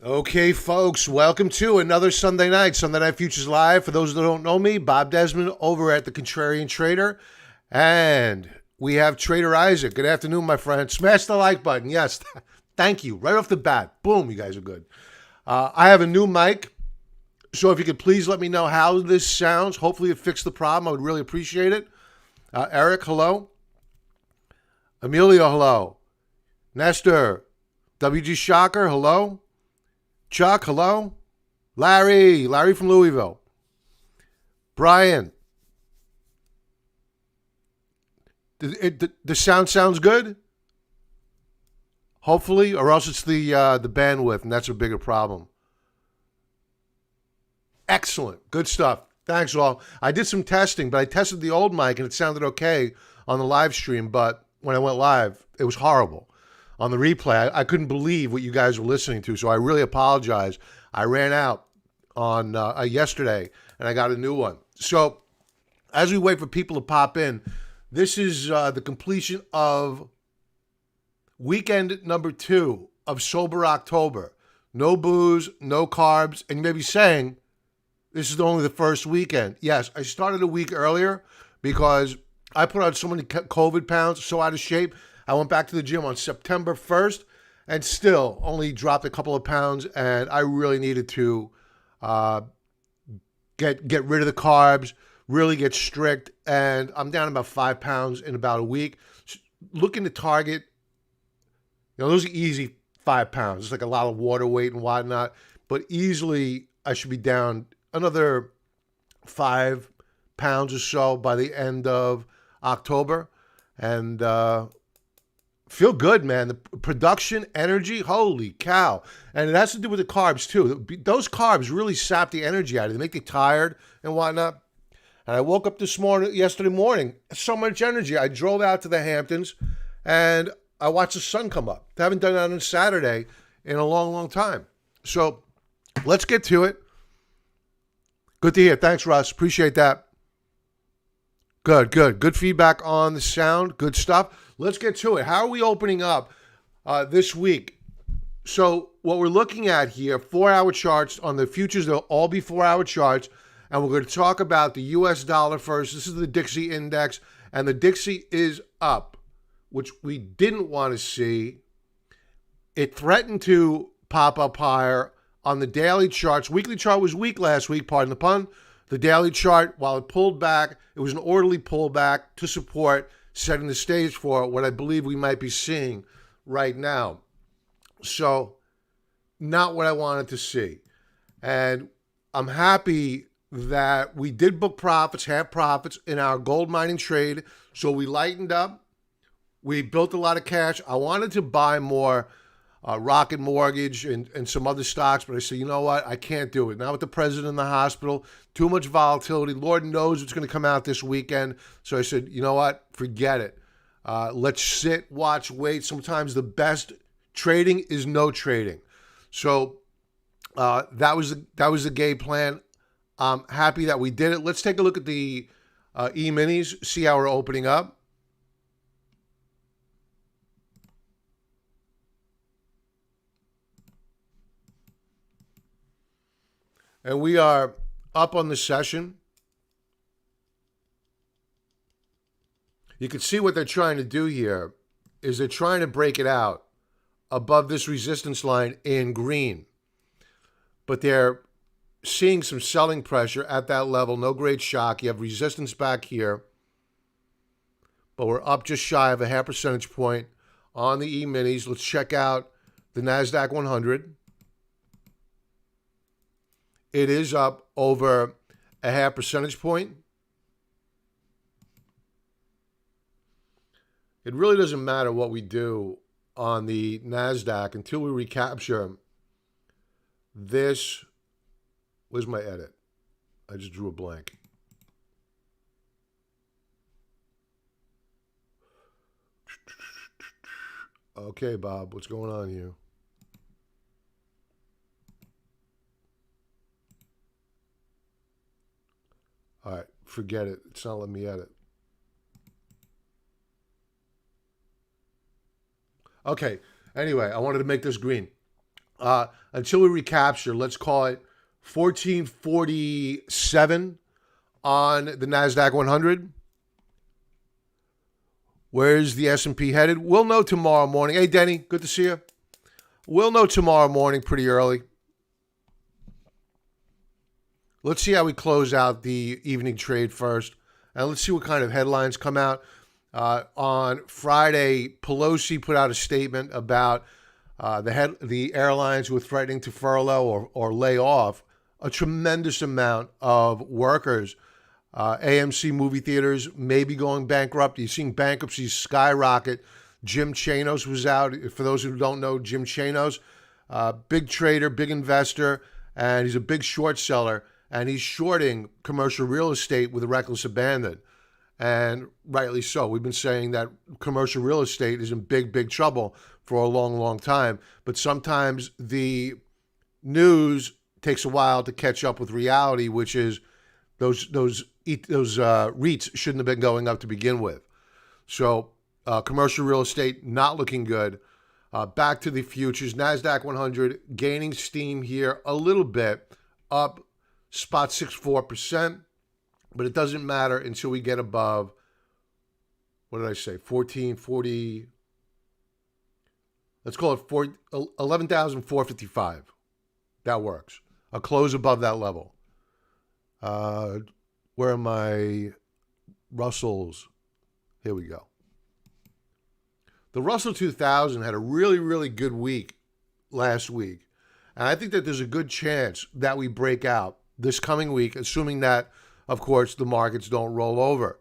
Okay, folks, welcome to another Sunday Night Futures Live. For those that don't know me, Bob Desmond over at the Contrarian Trader. And we have Trader Isaac. Good afternoon, my friend. Smash the like button. Yes, thank you. Right off the bat. Boom, you guys are good. I have a new mic, so if you could please let me know how this sounds. Hopefully it fixed the problem. I would really appreciate it. Eric, hello. Emilio, hello. Nestor, WG Shocker, hello. Chuck, hello. Larry from Louisville. Brian. The sound sounds good? Hopefully, or else it's the bandwidth, and that's a bigger problem. Excellent. Good stuff. Thanks, all. I did some testing, but I tested the old mic, and it sounded okay on the live stream, but when I went live, it was horrible. On the replay, I couldn't believe what you guys were listening to, so I really apologize. I ran out on yesterday, and I got a new one. So as we wait for people to pop in, this is the completion of weekend number 2 of Sober October. No booze, no carbs, and you may be saying, this is only the first weekend. Yes, I started a week earlier because I put on so many COVID pounds, so out of shape. I went back to the gym on September 1st and still only dropped a couple of pounds, and I really needed to get rid of the carbs, really get strict, and I'm down about 5 pounds in about a week. Looking to target, those are easy 5 pounds. It's like a lot of water weight and whatnot, but easily I should be down another 5 pounds or so by the end of October, and feel good, man. The production, energy, holy cow. And it has to do with the carbs, too. Those carbs really sap the energy out of you. They make you tired and whatnot. And I woke up yesterday morning, so much energy. I drove out to the Hamptons, and I watched the sun come up. I haven't done that on a Saturday in a long, long time. So let's get to it. Good to hear. Thanks, Russ. Appreciate that. Good. Good feedback on the sound. Good stuff. Let's get to it. How are we opening up this week? So what we're looking at here, 4-hour charts on the futures, they'll all be 4-hour charts. And we're going to talk about the U.S. dollar first. This is the Dixie Index. And the Dixie is up, which we didn't want to see. It threatened to pop up higher on the daily charts. Weekly chart was weak last week, pardon the pun. The daily chart, while it pulled back, it was an orderly pullback to support, setting the stage for what I believe we might be seeing right now. So, not what I wanted to see. And I'm happy that we did book profits, have profits in our gold mining trade. So we lightened up. We built a lot of cash. I wanted to buy more Rocket Mortgage and some other stocks, but I said, you know what? I can't do it. Now with the president in the hospital, too much volatility. Lord knows what's going to come out this weekend. So I said, you know what? Forget it. Let's sit, watch, wait. Sometimes the best trading is no trading. So that was the game plan. I'm happy that we did it. Let's take a look at the E-minis, see how we're opening up. And we are up on the session. You can see what they're trying to do here is they're trying to break it out above this resistance line in green. But they're seeing some selling pressure at that level. No great shock. You have resistance back here. But we're up just shy of a 0.5 percentage point on the E-minis. Let's check out the Nasdaq 100. It is up over a 0.5 percentage point. It really doesn't matter what we do on the Nasdaq until we recapture this. Where's my edit? I just drew a blank. Okay, Bob, what's going on here? All right, forget it. It's not letting me edit. Okay, anyway, I wanted to make this green. Until we recapture, let's call it 1447 on the Nasdaq 100. Where's the S&P headed? We'll know tomorrow morning. Hey, Denny, good to see you. We'll know tomorrow morning pretty early. Let's see how we close out the evening trade first. And let's see what kind of headlines come out. On Friday, Pelosi put out a statement about the airlines were threatening to furlough or lay off a tremendous amount of workers. AMC movie theaters may be going bankrupt. You're seeing bankruptcies skyrocket. Jim Chanos was out. For those who don't know, Jim Chanos, big trader, big investor, and he's a big short seller. And he's shorting commercial real estate with reckless abandon. And rightly so. We've been saying that commercial real estate is in big, big trouble for a long, long time. But sometimes the news takes a while to catch up with reality, which is those REITs shouldn't have been going up to begin with. So commercial real estate not looking good. Back to the futures. Nasdaq 100 gaining steam here a little bit, up spot 64%, but it doesn't matter until we get above, what did I say, 1440, let's call it 11,455. That works. A close above that level. Where are my Russells? Here we go. The Russell 2000 had a really, really good week last week. And I think that there's a good chance that we break out this coming week, assuming that, of course, the markets don't roll over.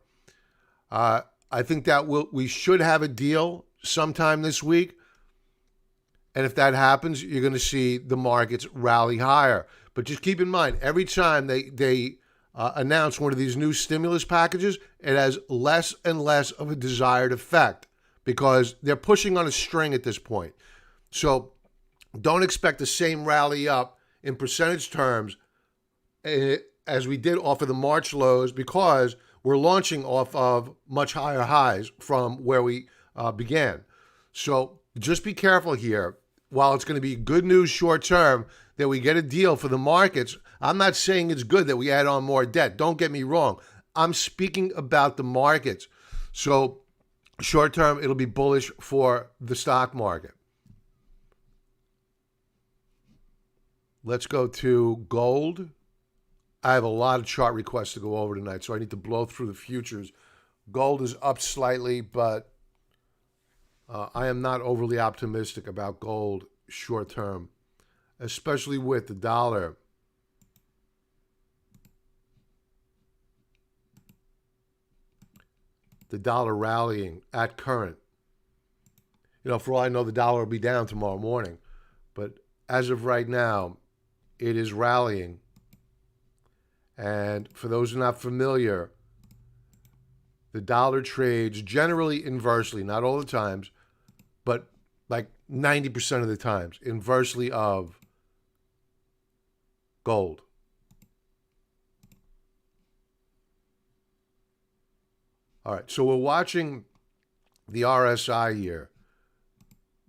I think that we should have a deal sometime this week. And if that happens, you're going to see the markets rally higher. But just keep in mind, every time they announce one of these new stimulus packages, it has less and less of a desired effect because they're pushing on a string at this point. So don't expect the same rally up in percentage terms as we did off of the March lows because we're launching off of much higher highs from where we began. So just be careful here. While it's going to be good news short term that we get a deal for the markets, I'm not saying it's good that we add on more debt. Don't get me wrong. I'm speaking about the markets. So short term, it'll be bullish for the stock market. Let's go to gold. I have a lot of chart requests to go over tonight, so I need to blow through the futures. Gold is up slightly, but I am not overly optimistic about gold short term, especially with the dollar. The dollar rallying at current. For all I know, the dollar will be down tomorrow morning. But as of right now, it is rallying. And for those who are not familiar, the dollar trades generally inversely, not all the times, but like 90% of the times, inversely of gold. All right, so we're watching the RSI here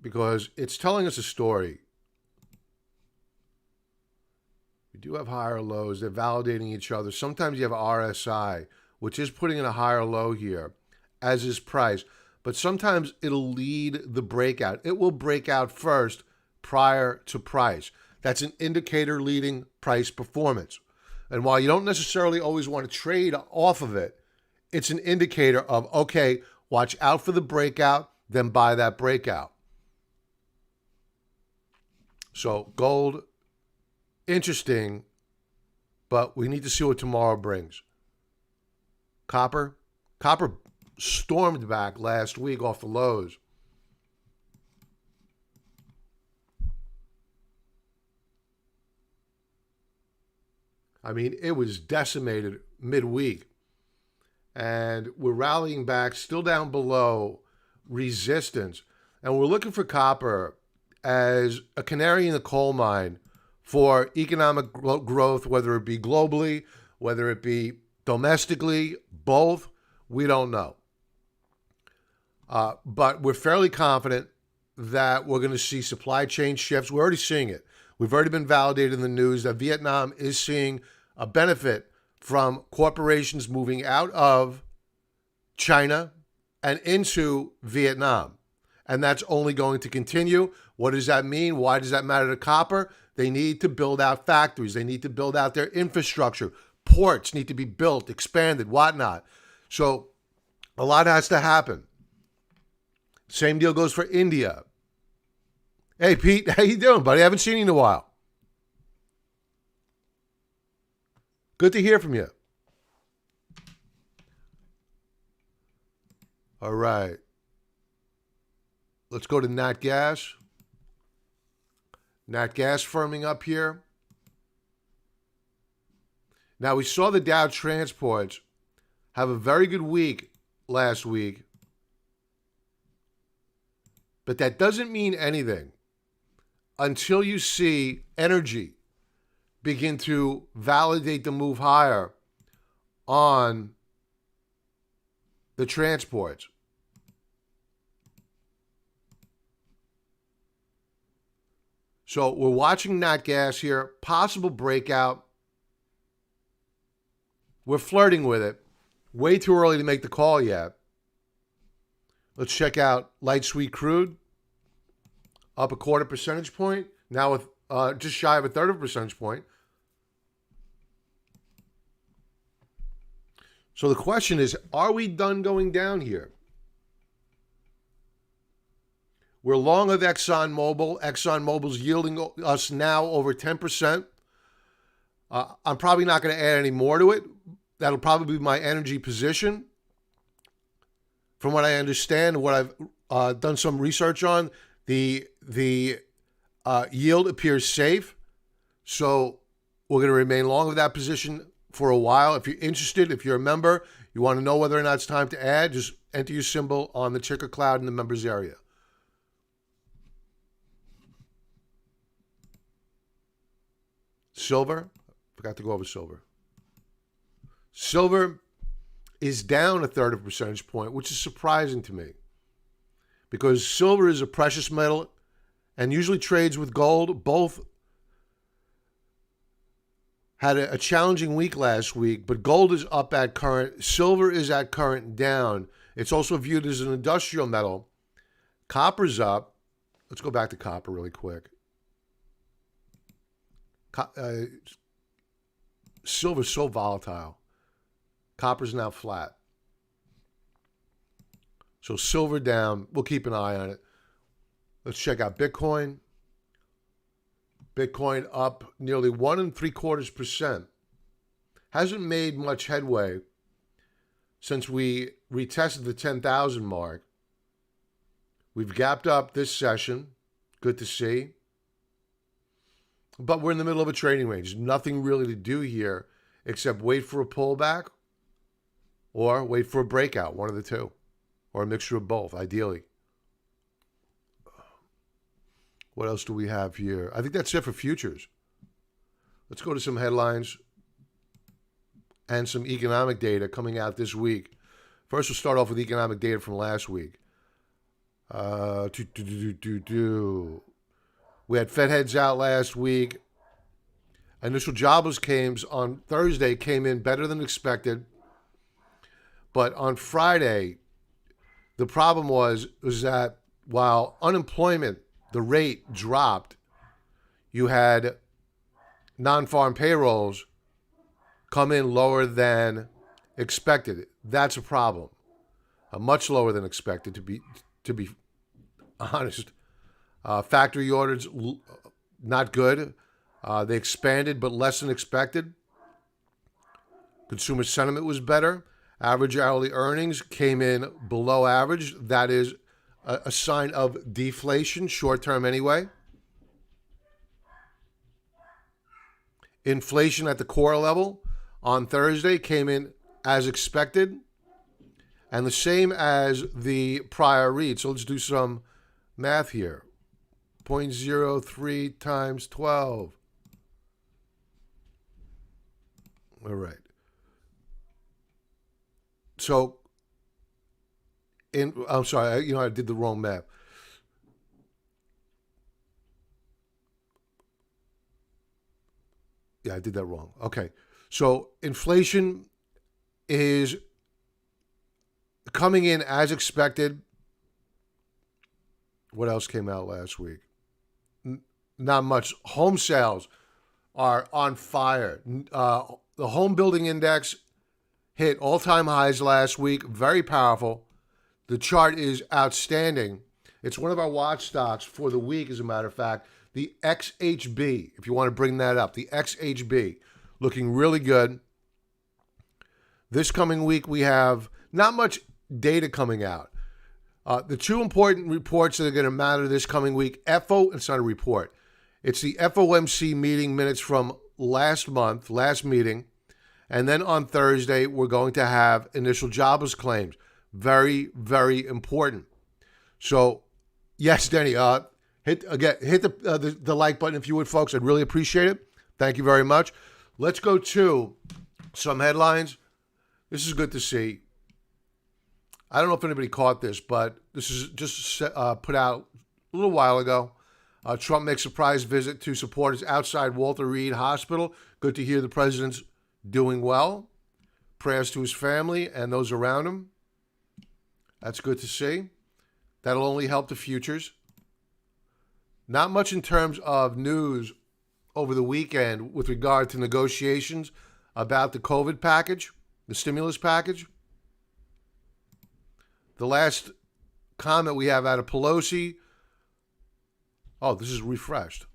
because it's telling us a story. We do have higher lows. They're validating each other. Sometimes you have RSI, which is putting in a higher low here, as is price. But sometimes it'll lead the breakout. It will break out first prior to price. That's an indicator leading price performance. And while you don't necessarily always want to trade off of it, it's an indicator of, okay, watch out for the breakout, then buy that breakout. So gold, interesting, but we need to see what tomorrow brings. Copper stormed back last week off the lows. I mean, it was decimated midweek. And we're rallying back, still down below resistance. And we're looking for copper as a canary in the coal mine for economic growth, whether it be globally, whether it be domestically, both, we don't know. But we're fairly confident that we're going to see supply chain shifts. We're already seeing it. We've already been validated in the news that Vietnam is seeing a benefit from corporations moving out of China and into Vietnam. And that's only going to continue. What does that mean? Why does that matter to copper? They need to build out factories. They need to build out their infrastructure. Ports need to be built, expanded, whatnot. So a lot has to happen. Same deal goes for India. Hey, Pete, how you doing, buddy? I haven't seen you in a while. Good to hear from you. All right. Let's go to Nat Gas. Nat Gas firming up here. Now, we saw the Dow Transports have a very good week last week, but that doesn't mean anything until you see energy begin to validate the move higher on the transports. So we're watching Nat Gas here, possible breakout. We're flirting with it. Way too early to make the call yet. Let's check out light sweet crude. Up a 1/4 percentage point. Now with just shy of a 1/3 of a percentage point. So the question is, are we done going down here? We're long of ExxonMobil. ExxonMobil's yielding us now over 10%. I'm probably not going to add any more to it. That'll probably be my energy position. From what I understand, what I've done some research on, the yield appears safe. So we're going to remain long of that position for a while. If you're interested, if you're a member, you want to know whether or not it's time to add, just enter your symbol on the ticker cloud in the members area. Silver, forgot to go over silver. Silver is down a 1/3 of a percentage point, which is surprising to me because silver is a precious metal and usually trades with gold. Both had a challenging week last week, but gold is up at current. Silver is at current down. It's also viewed as an industrial metal. Copper's up. Let's go back to copper really quick. Silver's so volatile. Copper's now flat. So silver down. We'll keep an eye on it. Let's check out Bitcoin. Bitcoin up nearly 1 3/4%. Hasn't made much headway since we retested the 10,000 mark. We've gapped up this session. Good to see. But we're in the middle of a trading range. Nothing really to do here except wait for a pullback or wait for a breakout, one of the two, or a mixture of both, ideally. What else do we have here? I think that's it for futures. Let's go to some headlines and some economic data coming out this week. First, we'll start off with economic data from last week. We had Fed heads out last week. Initial jobless claims on Thursday came in better than expected. But on Friday, the problem was that while unemployment, the rate dropped, you had non-farm payrolls come in lower than expected. That's a problem. Much lower than expected, to be honest. Factory orders, not good. They expanded, but less than expected. Consumer sentiment was better. Average hourly earnings came in below average. That is a sign of deflation, short term anyway. Inflation at the core level on Thursday came in as expected, and the same as the prior read. So let's do some math here. 0.03 times 12. All right. So, I'm sorry, I did the wrong math. Yeah, I did that wrong. Okay. So inflation is coming in as expected. What else came out last week? Not much. Home sales are on fire. The home building index hit all-time highs last week. Very powerful. The chart is outstanding. It's one of our watch stocks for the week, as a matter of fact. The XHB, if you want to bring that up. The XHB, looking really good. This coming week, we have not much data coming out. The two important reports that are going to matter this coming week, it's not a report. It's the FOMC meeting minutes from last meeting. And then on Thursday, we're going to have initial jobless claims. Very, very important. So, yes, Denny, hit the like button if you would, folks. I'd really appreciate it. Thank you very much. Let's go to some headlines. This is good to see. I don't know if anybody caught this, but this is just put out a little while ago. Trump makes a surprise visit to supporters outside Walter Reed Hospital. Good to hear the president's doing well. Prayers to his family and those around him. That's good to see. That'll only help the futures. Not much in terms of news over the weekend with regard to negotiations about the COVID package, the stimulus package. The last comment we have out of Pelosi. Oh, this is refreshed.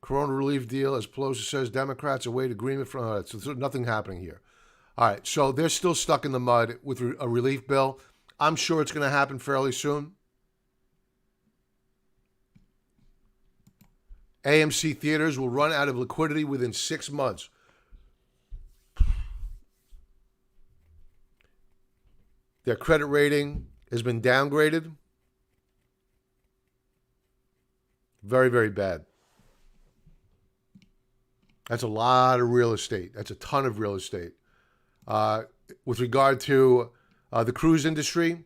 Corona relief deal, as Pelosi says, Democrats await agreement from... So there's nothing happening here. All right, so they're still stuck in the mud with a relief bill. I'm sure it's going to happen fairly soon. AMC theaters will run out of liquidity within 6 months. Their credit rating has been downgraded. Very, very bad. That's a lot of real estate. That's a ton of real estate. With regard to the cruise industry,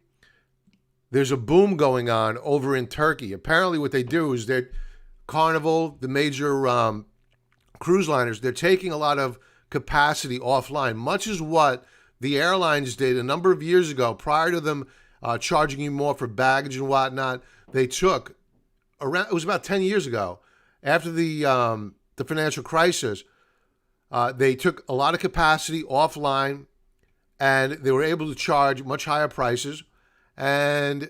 there's a boom going on over in Turkey. Apparently what they do is Carnival, the major cruise liners, they're taking a lot of capacity offline, much as what the airlines did a number of years ago prior to them charging you more for baggage and whatnot. They took it was about 10 years ago, after the financial crisis, they took a lot of capacity offline, and they were able to charge much higher prices. And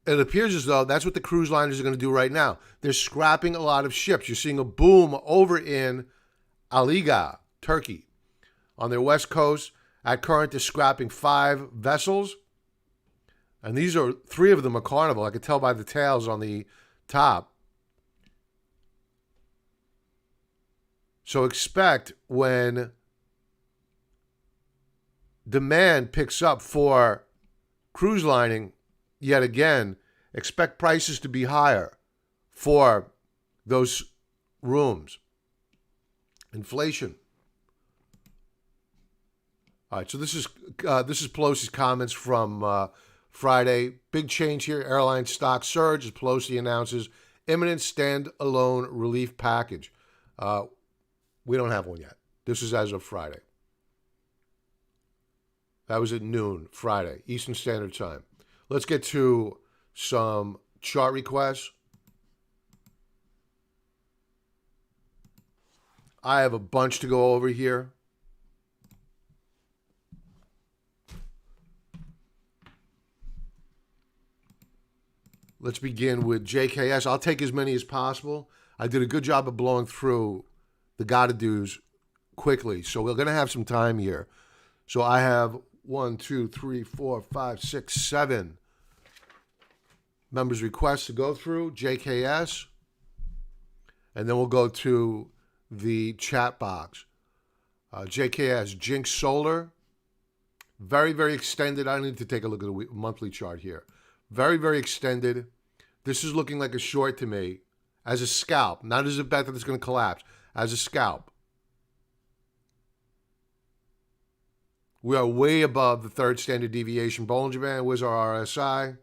it appears as though that's what the cruise liners are going to do right now. They're scrapping a lot of ships. You're seeing a boom over in Aliga, Turkey, on their west coast. At current, they're scrapping 5 vessels. And 3 of them are Carnival. I could tell by the tails on the top. So expect when demand picks up for cruise lining, yet again, expect prices to be higher for those rooms. Inflation. All right, so this is Pelosi's comments from Friday. Big change here. Airline stock surge as Pelosi announces imminent standalone relief package. We don't have one yet. This is as of Friday. That was at noon, Friday, Eastern Standard Time. Let's get to some chart requests. I have a bunch to go over here. Let's begin with JKS. I'll take as many as possible. I did a good job of blowing through the gotta-dos quickly, so we're going to have some time here. So I have 1, 2, 3, 4, 5, 6, 7 members' requests to go through, JKS, and then we'll go to the chat box. JKS, Jinx Solar, very, very extended. I need to take a look at the monthly chart here. Very, very extended. This is looking like a short to me as a scalp, not as a bet that it's going to collapse, as a scalp. We are way above the 3rd standard deviation Bollinger Band. Where's our RSI?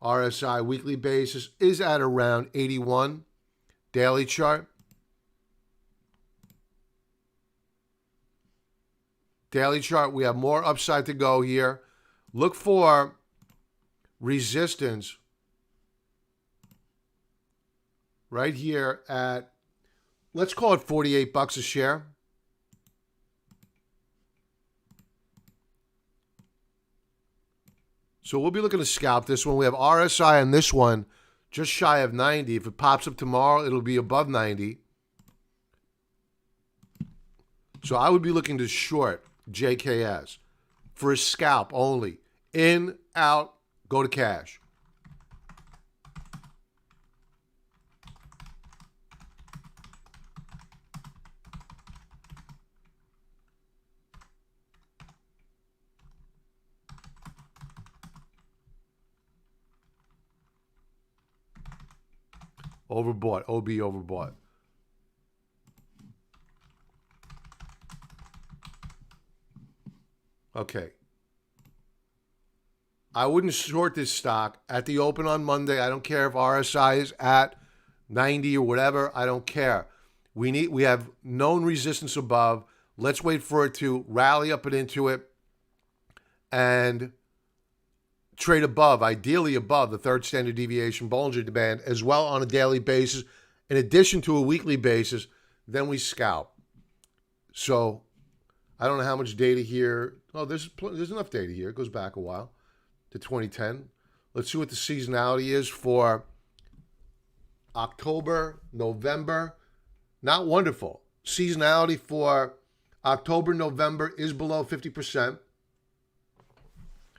RSI weekly basis is at around 81. Daily chart. Daily chart, we have more upside to go here. Look for resistance right here at, let's call it 48 bucks a share. So we'll be looking to scalp this one. We have RSI on this one just shy of 90. If it pops up tomorrow, it'll be above 90. So I would be looking to short JKS for a scalp only. In, out, go to cash. Overbought, OB overbought. Okay. I wouldn't short this stock at the open on Monday. I don't care if RSI is at 90 or whatever. I don't care. We have known resistance above. Let's wait for it to rally up and into it and trade above, ideally above the third standard deviation Bollinger Band as well on a daily basis, in addition to a weekly basis. Then we scalp. So I don't know how much data here. Oh, there's enough data here. It goes back a while to 2010. Let's see what the seasonality is for October, November. Not wonderful. Seasonality for October, November is below 50%.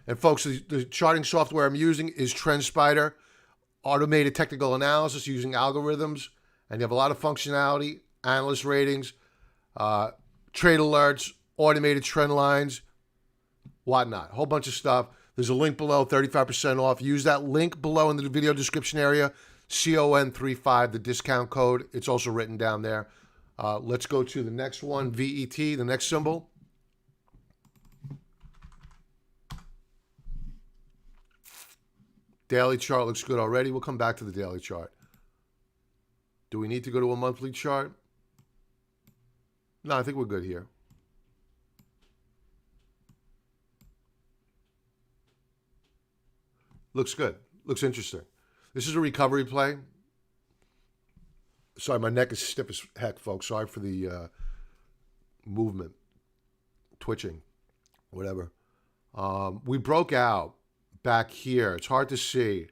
And folks, the charting software I'm using is TrendSpider, automated technical analysis using algorithms. And you have a lot of functionality, analyst ratings, trade alerts, automated trend lines, whatnot. A whole bunch of stuff. There's a link below, 35% off. Use that link below in the video description area, CON35, the discount code. It's also written down there. Let's go to the next one, VET, the next symbol. Daily chart looks good already. We'll come back to the daily chart. Do we need to go to a monthly chart? No, I think we're good here. Looks good. Looks interesting. This is a recovery play. Sorry, my neck is stiff as heck, folks. Sorry for the movement, twitching, whatever. We broke out back here. It's hard to see.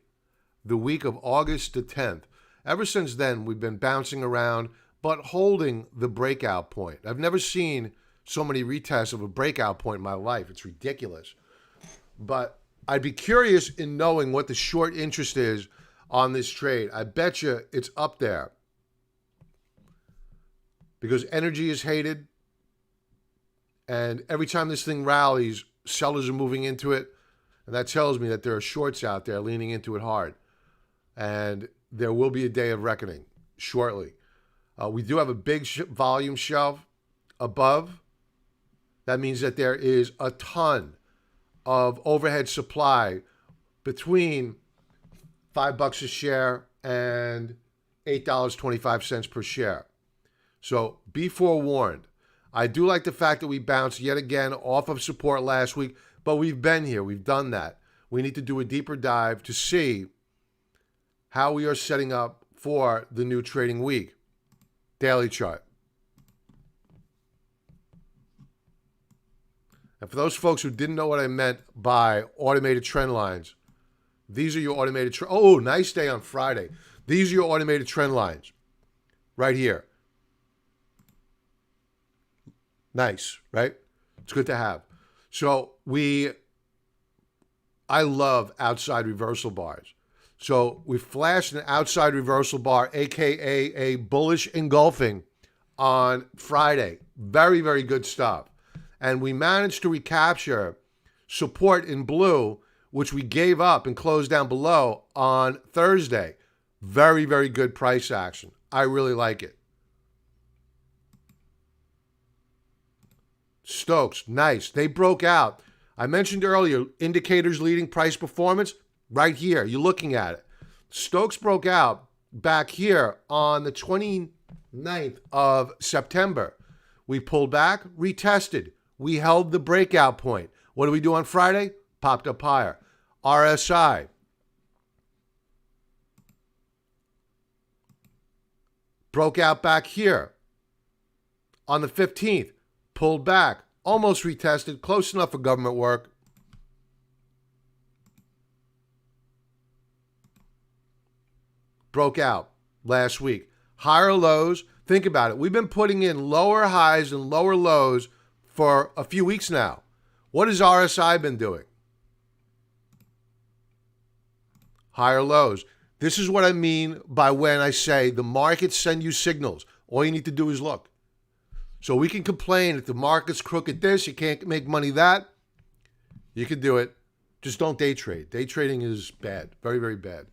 The week of August the 10th. Ever since then, we've been bouncing around, but holding the breakout point. I've never seen so many retests of a breakout point in my life. It's ridiculous. But I'd be curious in knowing what the short interest is on this trade. I bet you it's up there. Because energy is hated. And every time this thing rallies, sellers are moving into it. And that tells me that there are shorts out there leaning into it hard. And there will be a day of reckoning shortly. We do have a big volume shelf above. That means that there is a ton of overhead supply between $5 a share and $8.25 per share. So be forewarned. I do like the fact that we bounced yet again off of support last week, but we've been here. We've done that. We need to do a deeper dive to see how we are setting up for the new trading week. Daily chart. And for those folks who didn't know what I meant by automated trend lines, these are your automated oh, nice day on Friday. These are your automated trend lines right here. Nice, right? It's good to have. So I love outside reversal bars. So we flashed an outside reversal bar, aka a bullish engulfing on Friday. Very, very good stuff. And we managed to recapture support in blue, which we gave up and closed down below on Thursday. Very, very good price action. I really like it. Stokes, nice. They broke out. I mentioned earlier, indicators leading price performance, right here. You're looking at it. Stokes broke out back here on the 29th of September. We pulled back, retested. we held the breakout point. What did we do on Friday? Popped up higher. RSI. Broke out back here. On the 15th, pulled back. Almost retested. Close enough for government work. Broke out last week. Higher lows. Think about it. We've been putting in lower highs and lower lows for a few weeks now. What has RSI been doing? Higher lows. This is what I mean by when I say the markets send you signals. All you need to do is look. So we can complain if the market's crooked this, you can't make money that. You can do it. Just don't day trade. Day trading is bad. Very, very bad.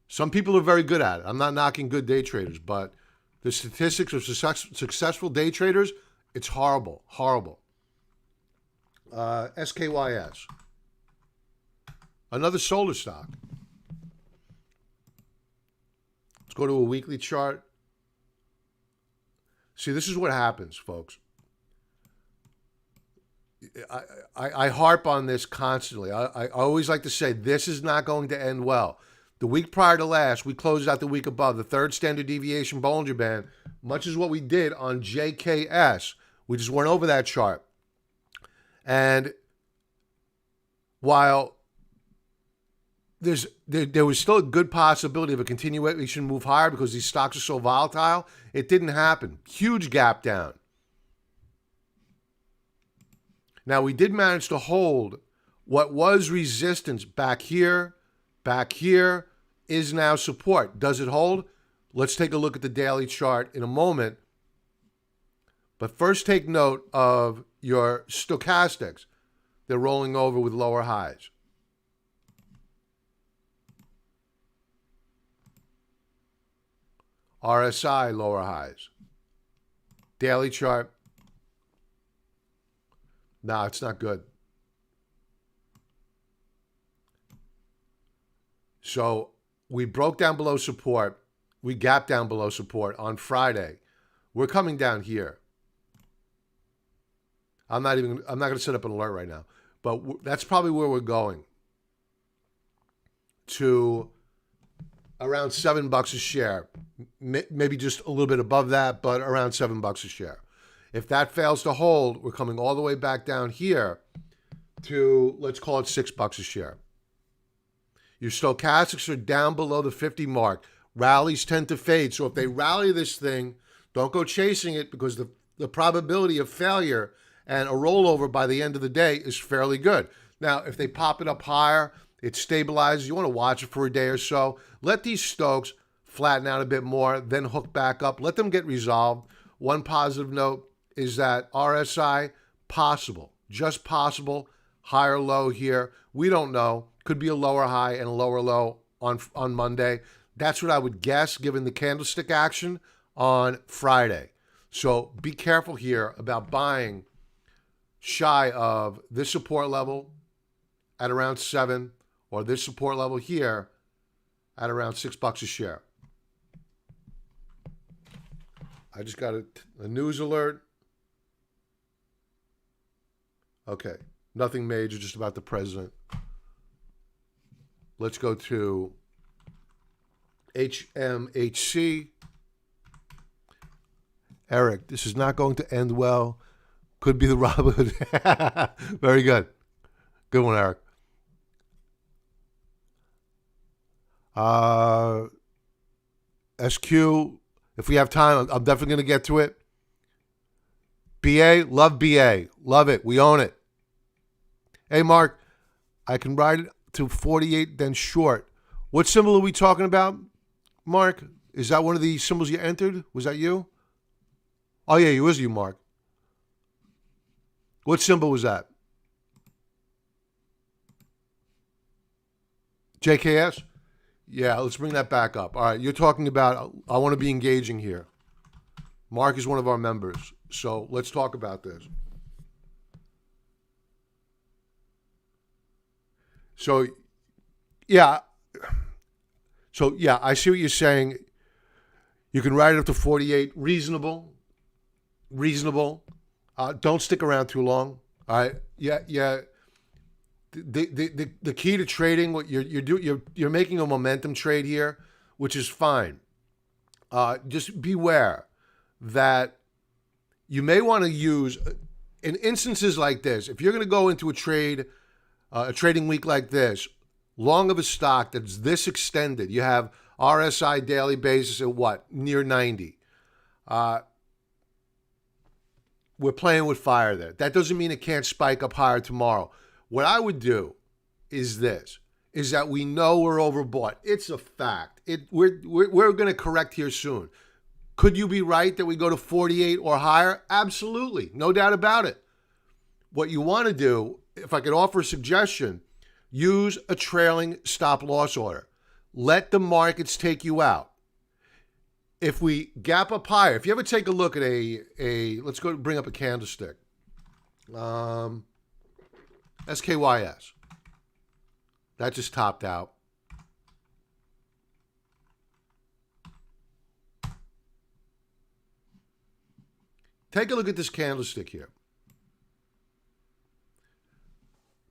Some people are very good at it. I'm not knocking good day traders, but the statistics of successful day traders, it's horrible. Horrible. SKYS. Another solar stock. Let's go to a weekly chart. See, this is what happens, folks. I harp on this constantly. I always like to say this is not going to end well. The week prior to last, we closed out the week above the third standard deviation Bollinger Band, much as what we did on JKS. We just went over that chart. And while there was still a good possibility of a continuation move higher because these stocks are so volatile, it didn't happen. Huge gap down. Now, we did manage to hold what was resistance back here, is now support. Does it hold? Let's take a look at the daily chart in a moment. But first take note of your stochastics. They're rolling over with lower highs. RSI, lower highs. Daily chart. No, it's not good. So we broke down below support. We gapped down below support on Friday. We're coming down here. I'm not going to set up an alert right now, but that's probably where we're going. To around $7 a share. Maybe just a little bit above that, but around $7 a share. If that fails to hold, we're coming all the way back down here to, let's call it $6 a share. Your stochastics are down below the 50 mark. Rallies tend to fade. So if they rally this thing, don't go chasing it because the probability of failure and a rollover by the end of the day is fairly good. Now, if they pop it up higher, it stabilizes. You want to watch it for a day or so. Let these stokes flatten out a bit more, then hook back up. Let them get resolved. One positive note is that RSI, possible, just possible, higher low here. We don't know. Could be a lower high and a lower low on Monday. That's what I would guess given the candlestick action on Friday. So be careful here about buying shy of this support level at around 7 or this support level here at around $6 a share. I just got a news alert. Okay, nothing major, just about the president. Let's go to HMHC. Eric, this is not going to end well. Could be the Robin Hood. Very good. Good one, Eric. SQ, if we have time, I'm definitely going to get to it. BA, love BA. Love it. We own it. Hey, Mark, I can ride it to 48, then short. What symbol are we talking about, Mark? Is that one of the symbols you entered? Was that you? Oh, yeah, it was you, Mark. What symbol was that? JKS? Yeah, let's bring that back up. All right, you're talking about, I want to be engaging here. Mark is one of our members, so let's talk about this. So, yeah, I see what you're saying. You can ride it up to 48. Reasonable. Don't stick around too long. All right. Yeah. Yeah. The key to trading, what you're making a momentum trade here, which is fine. Just beware that you may want to use in instances like this. If you're going to go into a trading week like this, long of a stock that's this extended, you have RSI daily basis at what, near 90. We're playing with fire there. That doesn't mean it can't spike up higher tomorrow. What I would do is this, is that we know we're overbought. It's a fact. We're going to correct here soon. Could you be right that we go to 48 or higher? Absolutely. No doubt about it. What you want to do, if I could offer a suggestion, use a trailing stop loss order. Let the markets take you out. If we gap up higher, if you ever take a look at let's go bring up a candlestick. SKYS. That just topped out. Take a look at this candlestick here.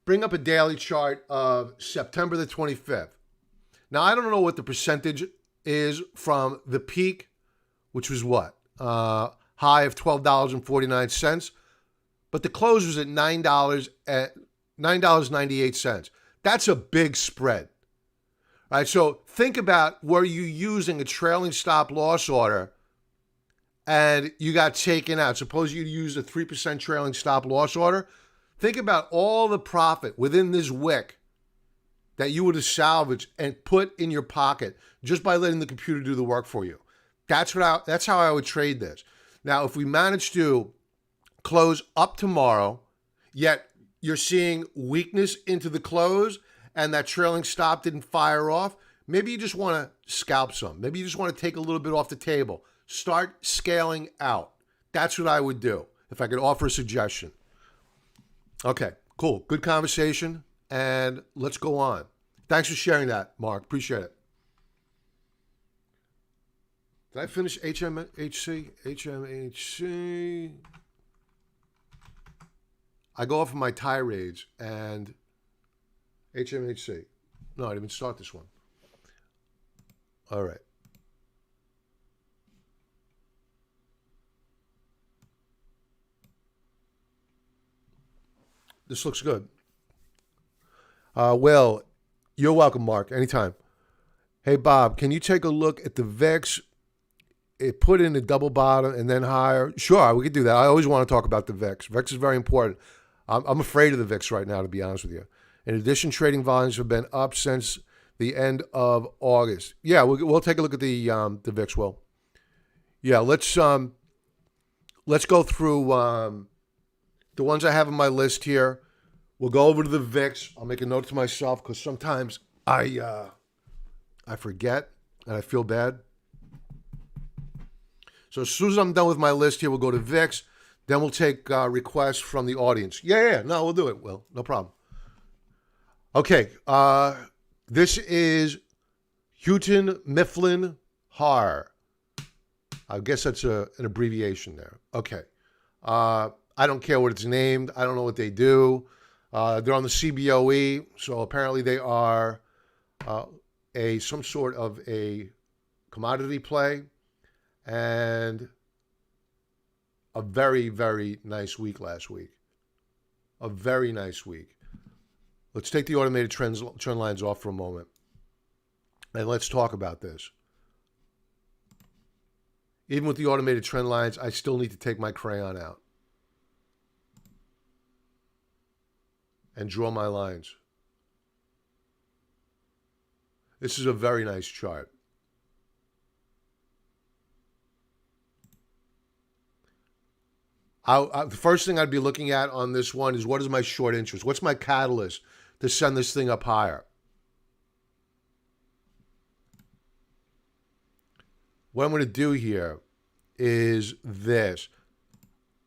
Bring up a daily chart of September the 25th. Now, I don't know what the percentage is from the peak, which was what? High of $12.49. But the close was at $9.98. That's a big spread. All right, so think about were you using a trailing stop loss order and you got taken out. Suppose you used a 3% trailing stop loss order. Think about all the profit within this wick that you would have salvaged and put in your pocket just by letting the computer do the work for you. That's how I would trade this. Now, if we manage to close up tomorrow, yet you're seeing weakness into the close and that trailing stop didn't fire off, maybe you just want to scalp some. Maybe you just want to take a little bit off the table. Start scaling out. That's what I would do if I could offer a suggestion. Okay, cool. Good conversation, and let's go on. Thanks for sharing that, Mark. Appreciate it. Did I finish HMHC? HMHC. I go off of my tirades and HMHC. No, I didn't even start this one. All right. This looks good. Well, you're welcome, Mark. Anytime. Hey, Bob, can you take a look at the VIX? It put in a double bottom and then higher. Sure, we could do that. I always want to talk about the VIX. VIX is very important. I'm afraid of the VIX right now, to be honest with you. In addition, trading volumes have been up since the end of August. Yeah, we'll take a look at the VIX. Will. Yeah, let's go through the ones I have on my list here. We'll go over to the VIX. I'll make a note to myself because sometimes I forget and I feel bad. So as soon as I'm done with my list here, we'll go to VIX. Then we'll take requests from the audience. Yeah. No, we'll do it, Will. No problem. Okay. This is Houghton Mifflin Har. I guess that's an abbreviation there. Okay. I don't care what it's named. I don't know what they do. They're on the CBOE, so apparently they are some sort of a commodity play, and a very, very nice week last week. A very nice week. Let's take the automated trend lines off for a moment, and let's talk about this. Even with the automated trend lines, I still need to take my crayon out and draw my lines. This is a very nice chart. The first thing I'd be looking at on this one is what is my short interest? What's my catalyst to send this thing up higher? What I'm going to do here is this.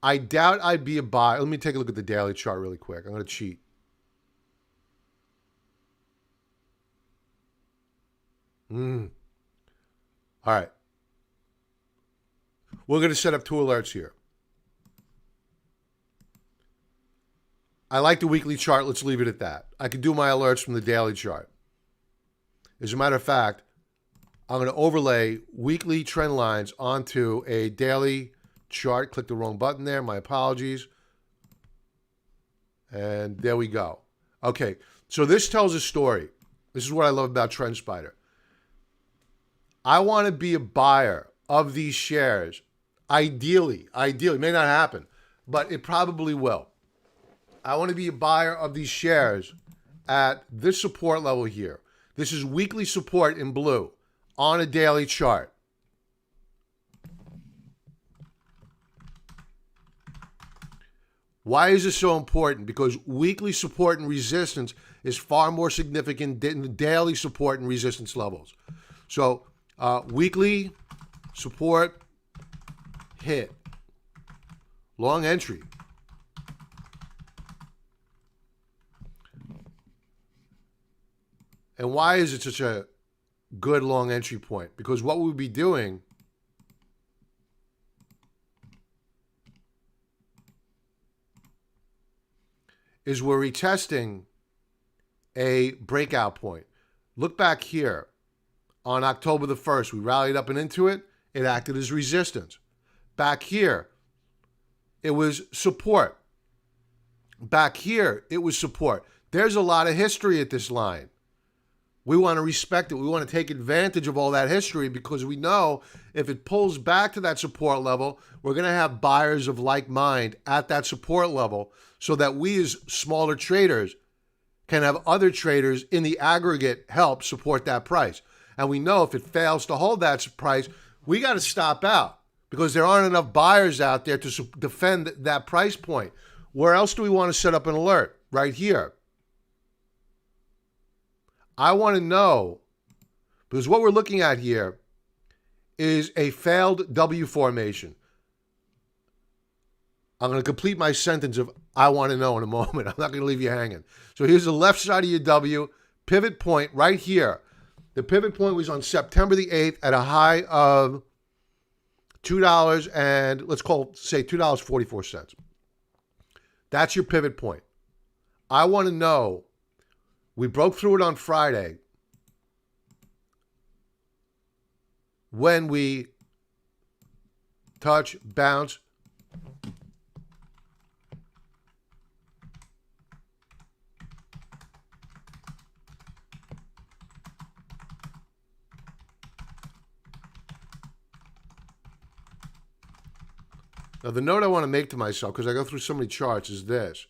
I doubt I'd be a buy. Let me take a look at the daily chart really quick. I'm going to cheat. All right. We're going to set up two alerts here. I like the weekly chart. Let's leave it at that. I can do my alerts from the daily chart. As a matter of fact, I'm going to overlay weekly trend lines onto a daily chart. Click the wrong button there. My apologies. And there we go. Okay, so this tells a story. This is what I love about TrendSpider. I want to be a buyer of these shares. Ideally, it may not happen, but it probably will. I want to be a buyer of these shares at this support level here. This is weekly support in blue on a daily chart. Why is this so important? Because weekly support and resistance is far more significant than the daily support and resistance levels. So weekly support hit, long entry. And why is it such a good long entry point? Because what we'll be doing is we're retesting a breakout point. Look back here. On October the 1st, we rallied up and into it. It acted as resistance. Back here, it was support. Back here, it was support. There's a lot of history at this line. We want to respect it. We want to take advantage of all that history because we know if it pulls back to that support level, we're going to have buyers of like mind at that support level so that we as smaller traders can have other traders in the aggregate help support that price. And we know if it fails to hold that price, we got to stop out because there aren't enough buyers out there to defend that price point. Where else do we want to set up an alert? Right here. I want to know, because what we're looking at here is a failed W formation. I'm going to complete my sentence of I want to know in a moment. I'm not going to leave you hanging. So here's the left side of your W, pivot point right here. The pivot point was on September the 8th at a high of $2 and let's say $2.44. That's your pivot point. I want to know. We broke through it on Friday when we touch, bounce. Now, the note I want to make to myself, because I go through so many charts, is this.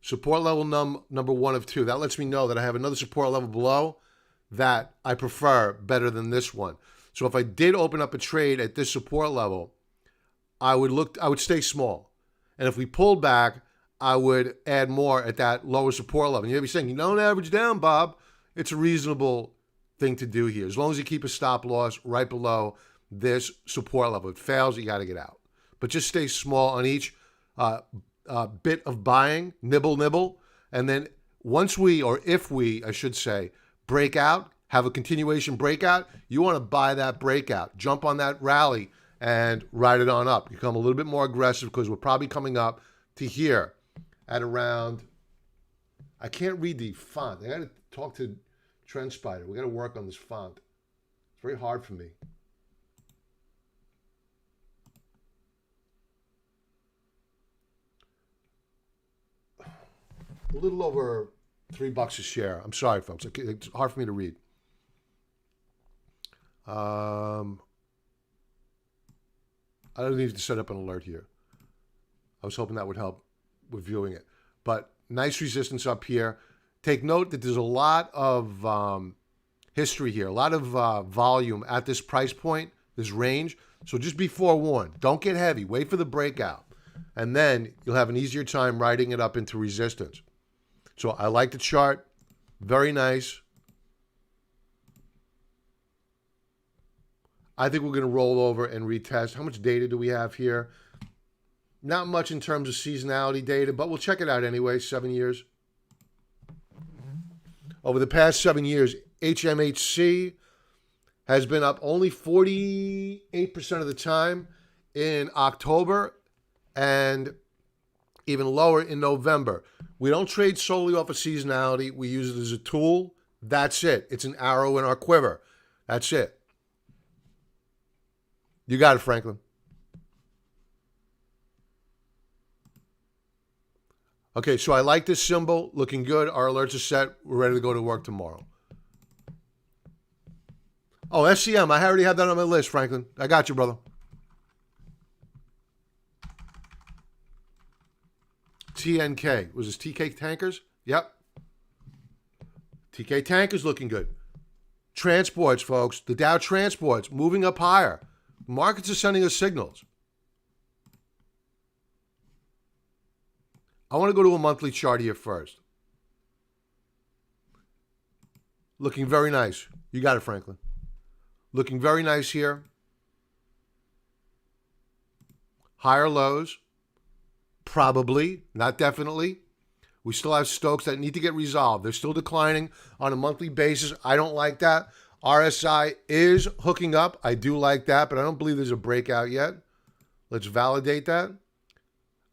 Support level number 1 of 2. That lets me know that I have another support level below that I prefer better than this one. So if I did open up a trade at this support level, I would stay small. And if we pulled back, I would add more at that lower support level. And you'll be saying, you don't average down, Bob. It's a reasonable thing to do here. As long as you keep a stop loss right below this support level. If it fails, you got to get out. But just stay small on each bit of buying, nibble, and then once we, or if we, I should say, break out, have a continuation breakout, you want to buy that breakout, jump on that rally, and ride it on up. Become a little bit more aggressive because we're probably coming up to here at around, I can't read the font. I got to talk to TrendSpider. We got to work on this font. It's very hard for me. A little over $3 a share. I'm sorry, folks. It's hard for me to read. I don't need to set up an alert here. I was hoping that would help with viewing it. But nice resistance up here. Take note that there's a lot of history here, a lot of volume at this price point, this range. So just be forewarned. Don't get heavy. Wait for the breakout. And then you'll have an easier time riding it up into resistance. So I like the chart. Very nice. I think we're going to roll over and retest. How much data do we have here? Not much in terms of seasonality data, but we'll check it out anyway. 7 years. over the past 7 years, HMHC has been up only 48% of the time in October and even lower in November. We don't trade solely off of seasonality. We use it as a tool. That's it. It's an arrow in our quiver. That's it. You got it, Franklin. Okay, so I like this symbol. Looking good. Our alerts are set. We're ready to go to work tomorrow. Oh, SCM. I already have that on my list, Franklin. I got you, brother. TNK. Was this TK Tankers? Yep. TK Tankers looking good. Transports, folks. The Dow Transports moving up higher. Markets are sending us signals. I want to go to a monthly chart here first. Looking very nice. You got it, Franklin. Looking very nice here. Higher lows. Probably, not definitely. We still have Stokes that need to get resolved. They're still declining on a monthly basis. I don't like that. RSI is hooking up. I do like that, but I don't believe there's a breakout yet. Let's validate that.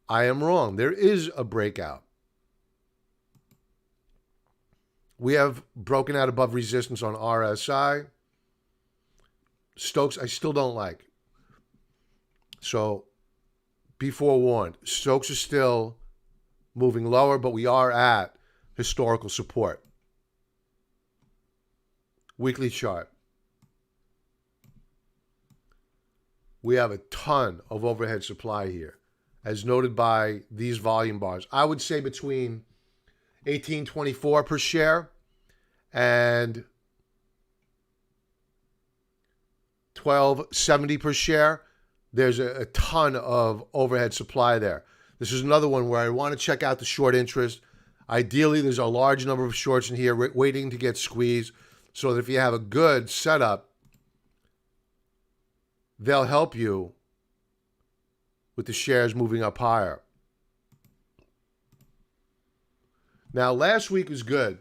I am wrong. There is a breakout. We have broken out above resistance on RSI. Stokes, I still don't like. So, be forewarned. Stokes is still moving lower, but we are at historical support. Weekly chart. We have a ton of overhead supply here, as noted by these volume bars. I would say between 18.24 per share and 12.70 per share. There's a ton of overhead supply there. This is another one where I want to check out the short interest. Ideally, there's a large number of shorts in here waiting to get squeezed, so that if you have a good setup, they'll help you with the shares moving up higher. Now, last week was good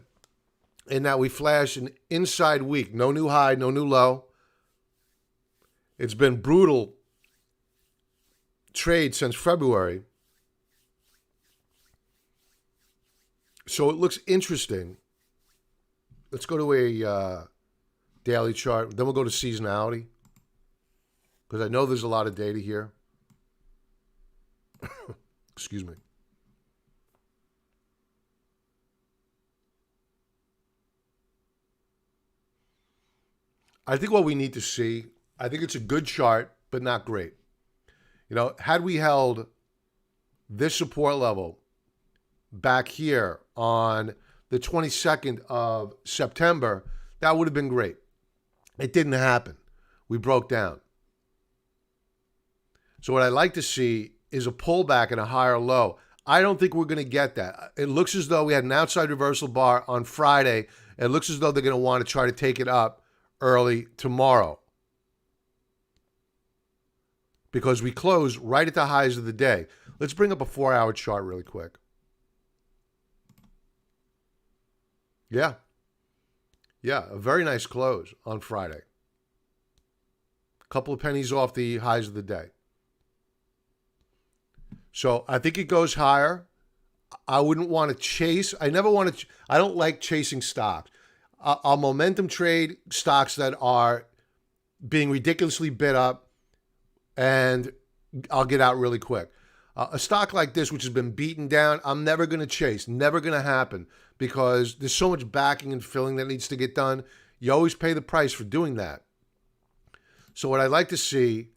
in that we flashed an inside week. No new high, no new low. It's been brutal trade since February. So it looks interesting. Let's go to a daily chart. Then we'll go to seasonality, because I know there's a lot of data here. Excuse me. I think what we need to see, I think it's a good chart, but not great. You know, had we held this support level back here on the 22nd of September, that would have been great. It didn't happen. We broke down. So what I'd like to see is a pullback and a higher low. I don't think we're going to get that. It looks as though we had an outside reversal bar on Friday. It looks as though they're going to want to try to take it up early tomorrow, because we close right at the highs of the day. Let's bring up a 4-hour chart really quick. Yeah, a very nice close on Friday. A couple of pennies off the highs of the day. So I think it goes higher. I wouldn't want to chase. I don't like chasing stocks. I'll momentum trade stocks that are being ridiculously bid up, and I'll get out really quick. A stock like this, which has been beaten down, I'm never going to chase. Never going to happen, because there's so much backing and filling that needs to get done. You always pay the price for doing that. So what I'd like to see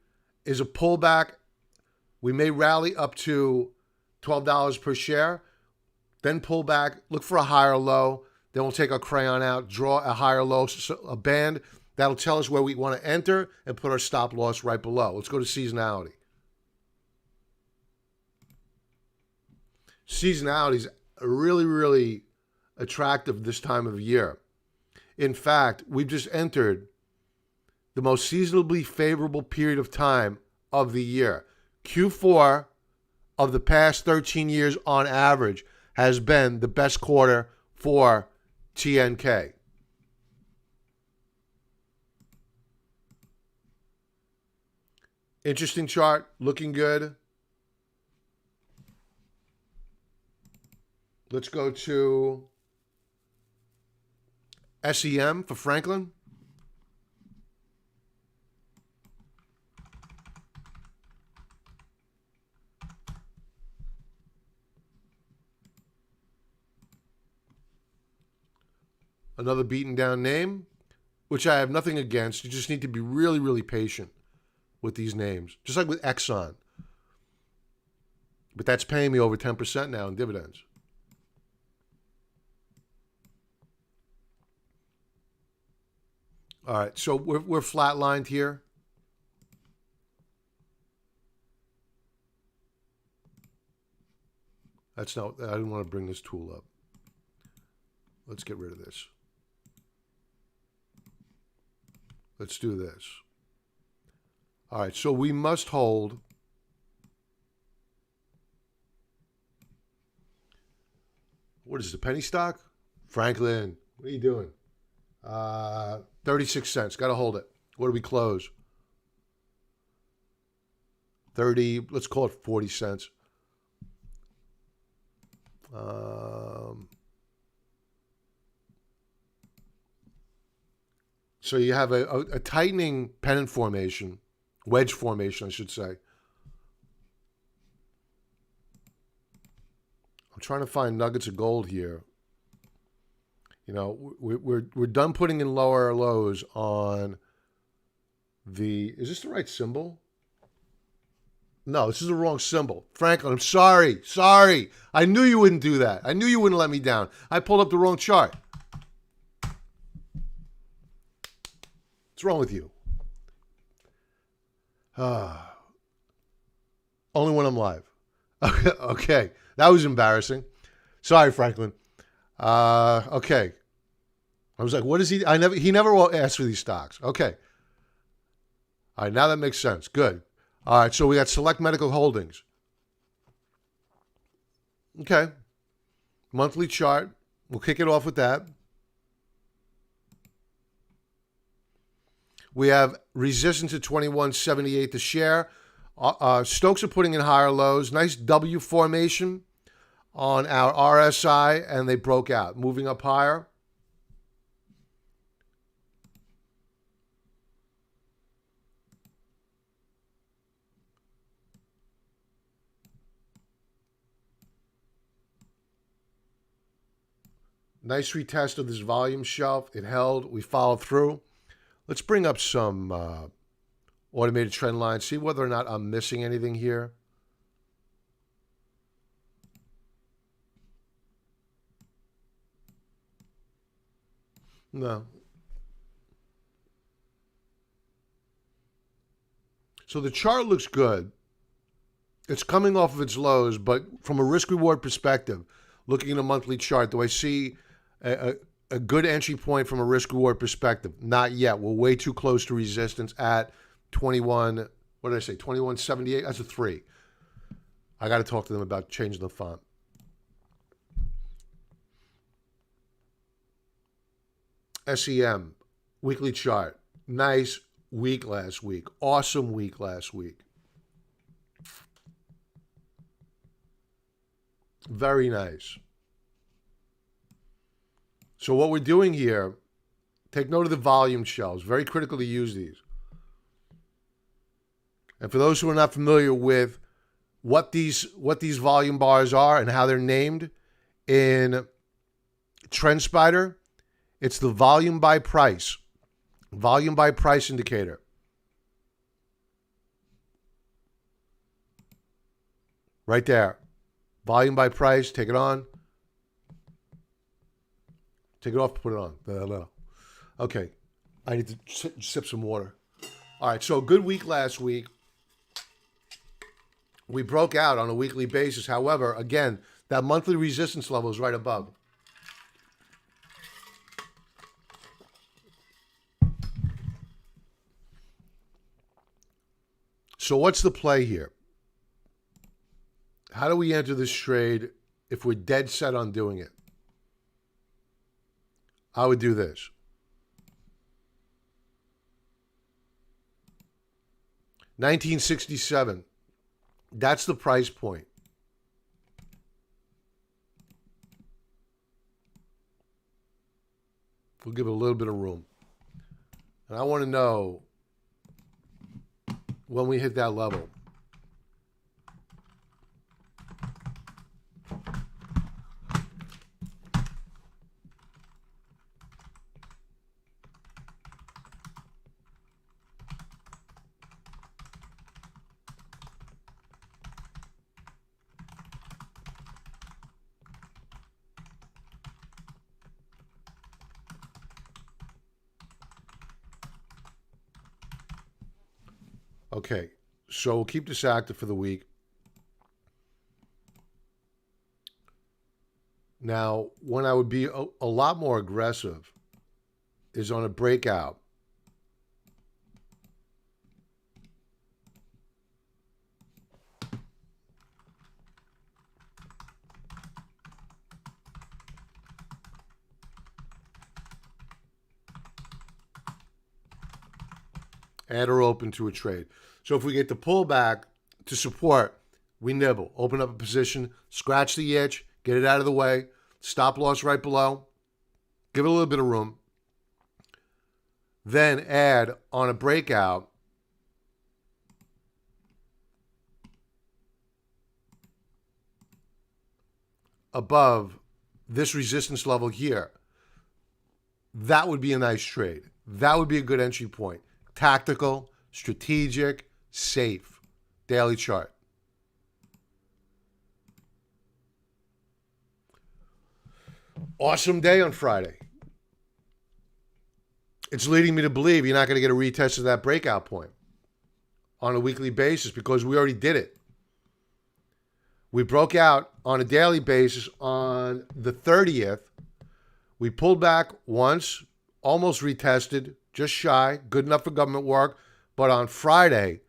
is a pullback. We may rally up to $12 per share, then pull back, look for a higher low. Then we'll take our crayon out, draw a higher low, a band. That'll tell us where we want to enter and put our stop loss right below. Let's go to seasonality. Seasonality is really, really attractive this time of year. In fact, we've just entered the most seasonably favorable period of time of the year. Q4 of the past 13 years on average has been the best quarter for TNK. Interesting chart, looking good. Let's go to SEM for Franklin. Another beaten down name, which I have nothing against. You just need to be really, really patient with these names, just like with Exxon. But that's paying me over 10% now in dividends. All right, so we're flatlined here. That's not, I didn't want to bring this tool up. Let's get rid of this. Let's do this. All right, so we must hold. What is the penny stock? Franklin, what are you doing? 36 cents. Got to hold it. What do we close? 30. Let's call it 40 cents. So you have a tightening pennant formation, wedge formation, I should say. I'm trying to find nuggets of gold here. You know, we're done putting in lower lows on the. Is this the right symbol? No, this is the wrong symbol. Franklin, I'm sorry. Sorry. I knew you wouldn't do that. I knew you wouldn't let me down. I pulled up the wrong chart. What's wrong with you? Only when I'm live. Okay. That was embarrassing. Sorry, Franklin. Okay. I was like, what is he? He never asked for these stocks. Okay. All right. Now that makes sense. Good. All right. So we got Select Medical Holdings. Okay. Monthly chart. We'll kick it off with that. We have resistance at 21.78 to share. Stokes are putting in higher lows. Nice W formation on our RSI, and they broke out, moving up higher. Nice retest of this volume shelf. It held. We followed through. Let's bring up some automated trend lines, see whether or not I'm missing anything here. No. So the chart looks good. It's coming off of its lows, but from a risk-reward perspective, looking at a monthly chart, do I see a good entry point from a risk-reward perspective? Not yet. We're way too close to resistance at 21, what did I say, 21.78? That's a 3. I got to talk to them about changing the font. SEM, weekly chart. Nice week last week. Awesome week last week. Very nice. So what we're doing here, take note of the volume shelves. Very critical to use these. And for those who are not familiar with what these volume bars are and how they're named in TrendSpider, it's the volume by price indicator. Right there. Volume by price, take it on. Take it off, put it on. No. Okay. I need to sip some water. All right, so good week last week. We broke out on a weekly basis. However, again, that monthly resistance level is right above. So what's the play here? How do we enter this trade if we're dead set on doing it? I would do this. $19.67. That's the price point. We'll give it a little bit of room. And I want to know when we hit that level. Okay, so we'll keep this active for the week. Now, when I would be a lot more aggressive is on a breakout. And are open to a trade. So if we get the pullback to support, we nibble, open up a position, scratch the itch, get it out of the way, stop loss right below, give it a little bit of room, then add on a breakout above this resistance level here. That would be a nice trade. That would be a good entry point. Tactical, strategic, safe. Daily chart. Awesome day on Friday. It's leading me to believe you're not going to get a retest of that breakout point on a weekly basis because we already did it. We broke out on a daily basis on the 30th. We pulled back once, almost retested, just shy, good enough for government work. But on Friday,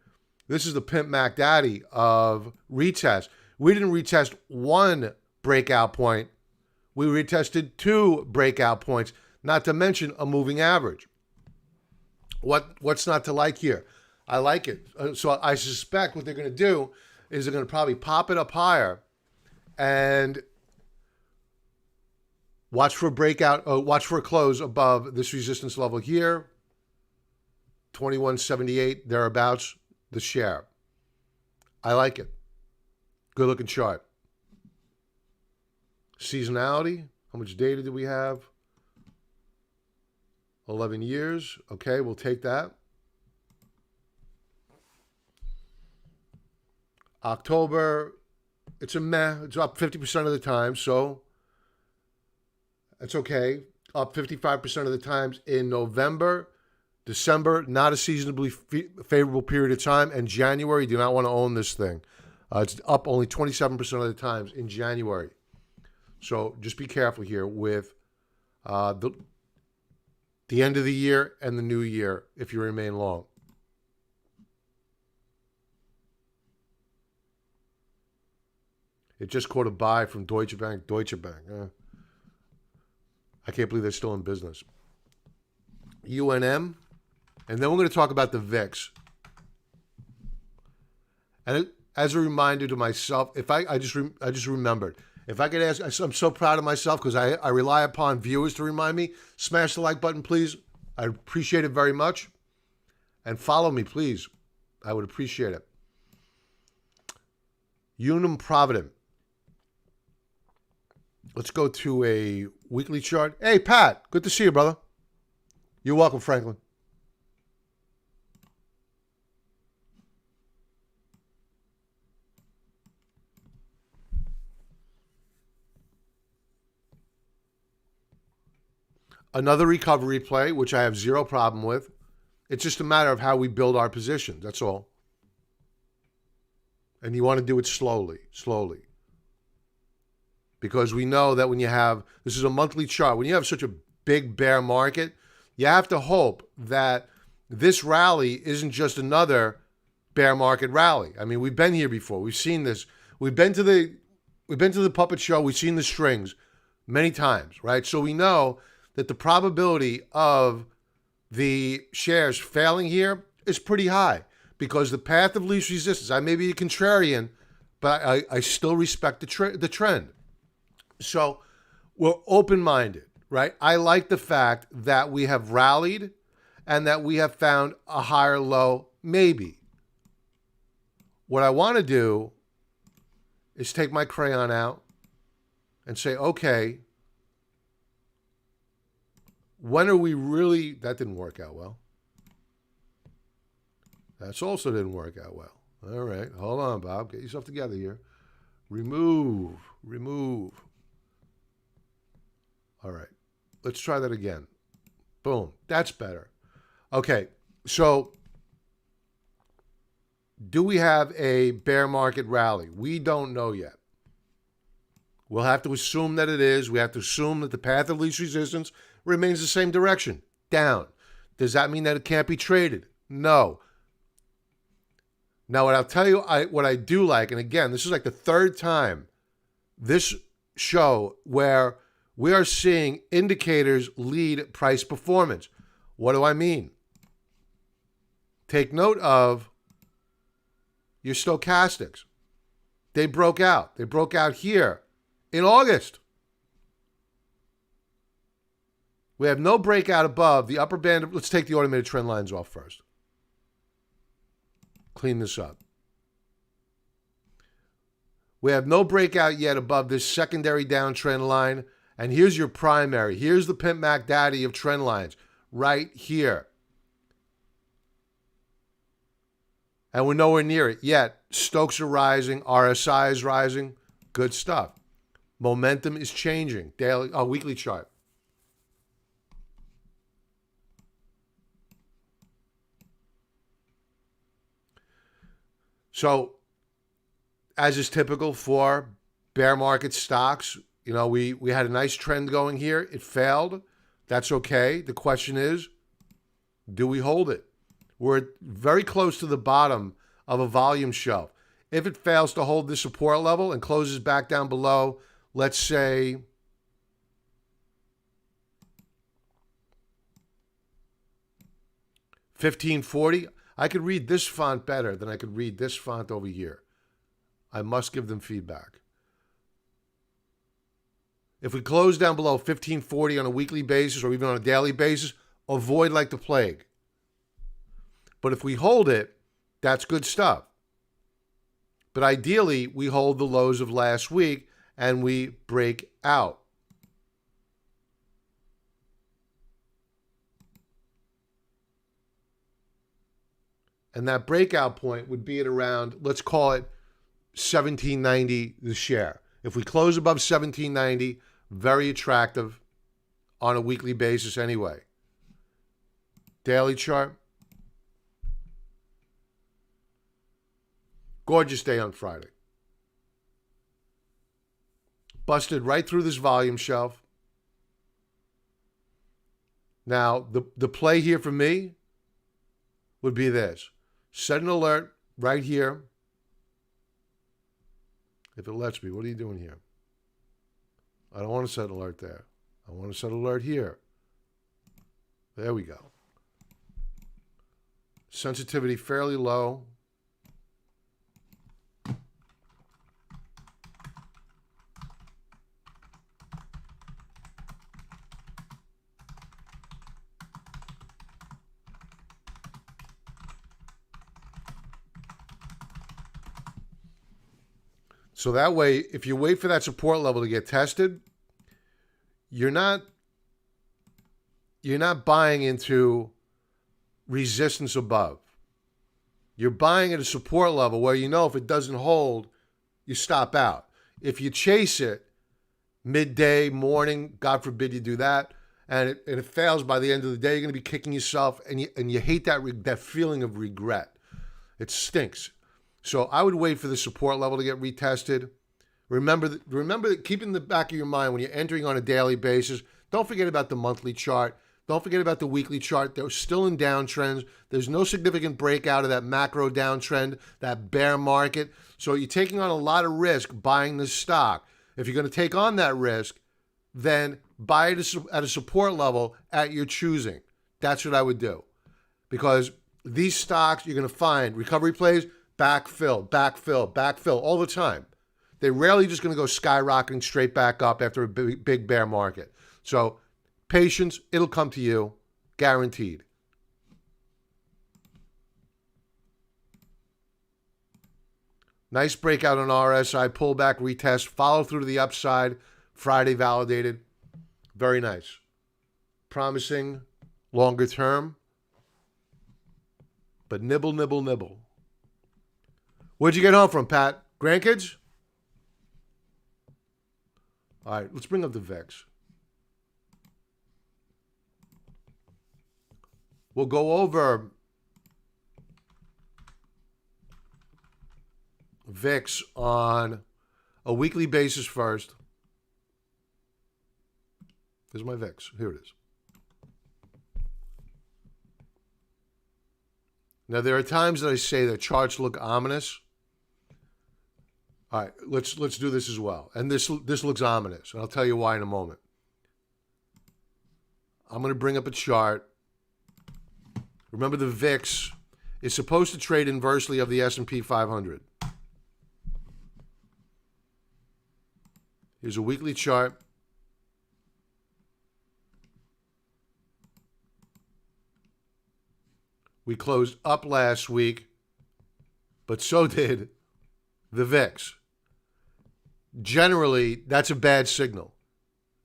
this is the Pimp Mac Daddy of retest. We didn't retest one breakout point. We retested two breakout points, not to mention a moving average. What's not to like here? I like it. So I suspect what they're going to do is they're going to probably pop it up higher and watch for a breakout, watch for a close above this resistance level here, 2178, thereabouts, the share. I like it. Good looking chart. Seasonality, how much data do we have? 11 years. Okay, we'll take that. October, it's a meh. It's up 50% of the time, so it's okay. Up 55% of the times in November. December, not a seasonably favorable period of time. And January, do not want to own this thing. It's up only 27% of the times in January. So just be careful here with the end of the year and the new year if you remain long. It just caught a buy from Deutsche Bank. Deutsche Bank. I can't believe they're still in business. UNM. And then we're going to talk about the VIX. And as a reminder to myself, if I just remembered, if I could ask, I'm so proud of myself because I rely upon viewers to remind me. Smash the like button, please. I appreciate it very much. And follow me, please. I would appreciate it. Unum Provident. Let's go to a weekly chart. Hey, Pat. Good to see you, brother. You're welcome, Franklin. Another recovery play, which I have zero problem with. It's just a matter of how we build our positions. That's all. And you want to do it slowly. Because we know that when you have, this is a monthly chart, when you have such a big bear market, you have to hope that this rally isn't just another bear market rally. I mean, we've been here before. We've seen this. We've been to the puppet show. We've seen the strings many times, right? So we know that the probability of the shares failing here is pretty high because the path of least resistance, I may be a contrarian, but I still respect the trend. So we're open-minded, right? I like the fact that we have rallied and that we have found a higher low, maybe. What I want to do is take my crayon out and say, okay, when are we really, that didn't work out well. That's also didn't work out well. All right, hold on, Bob. Get yourself together here. Remove. All right, let's try that again. Boom, that's better. Okay, so do we have a bear market rally? We don't know yet. We'll have to assume that it is. We have to assume that the path of least resistance remains the same direction, down. Does that mean that it can't be traded? No. Now, what I'll tell you, what I do like, and again, this is like the third time this show where we are seeing indicators lead price performance. What do I mean? Take note of your stochastics. They broke out. They broke out here in August. We have no breakout above the upper band. Let's take the automated trend lines off first. Clean this up. We have no breakout yet above this secondary downtrend line. And here's your primary. Here's the Pimp Mac Daddy of trend lines right here. And we're nowhere near it yet. Stokes are rising. RSI is rising. Good stuff. Momentum is changing. Weekly chart. So, as is typical for bear market stocks, you know, we had a nice trend going here. It failed. That's okay. The question is, do we hold it? We're very close to the bottom of a volume shelf. If it fails to hold this support level and closes back down below, let's say, $15.40, I could read this font better than I could read this font over here. I must give them feedback. If we close down below $15.40 on a weekly basis or even on a daily basis, avoid like the plague. But if we hold it, that's good stuff. But ideally, we hold the lows of last week and we break out. And that breakout point would be at around, let's call it $17.90 the share. If we close above $17.90, very attractive on a weekly basis anyway. Daily chart. Gorgeous day on Friday. Busted right through this volume shelf. Now, the play here for me would be this. Set an alert right here. If it lets me, what are you doing here? I don't want to set an alert there. I want to set an alert here. There we go. Sensitivity fairly low. So that way, if you wait for that support level to get tested, you're not buying into resistance above. You're buying at a support level where you know if it doesn't hold, you stop out. If you chase it midday, morning, God forbid you do that, and it fails by the end of the day, you're going to be kicking yourself, and you hate that feeling of regret. It stinks. So I would wait for the support level to get retested. Remember that, keep in the back of your mind when you're entering on a daily basis, don't forget about the monthly chart. Don't forget about the weekly chart. They're still in downtrends. There's no significant breakout of that macro downtrend, that bear market. So you're taking on a lot of risk buying this stock. If you're going to take on that risk, then buy it at a support level at your choosing. That's what I would do. Because these stocks, you're going to find recovery plays, backfill, backfill, backfill all the time. They're rarely just going to go skyrocketing straight back up after a big bear market. So patience, it'll come to you, guaranteed. Nice breakout on RSI, pullback, retest, follow through to the upside, Friday validated. Very nice. Promising longer term, but nibble, nibble, nibble. Where'd you get home from, Pat? Grandkids? All right, let's bring up the VIX. We'll go over VIX on a weekly basis first. Here's my VIX. Here it is. Now, there are times that I say that charts look ominous. All right, let's do this as well. And this looks ominous, and I'll tell you why in a moment. I'm going to bring up a chart. Remember, the VIX is supposed to trade inversely of the S&P 500. Here's a weekly chart. We closed up last week, but so did the VIX. Generally, that's a bad signal.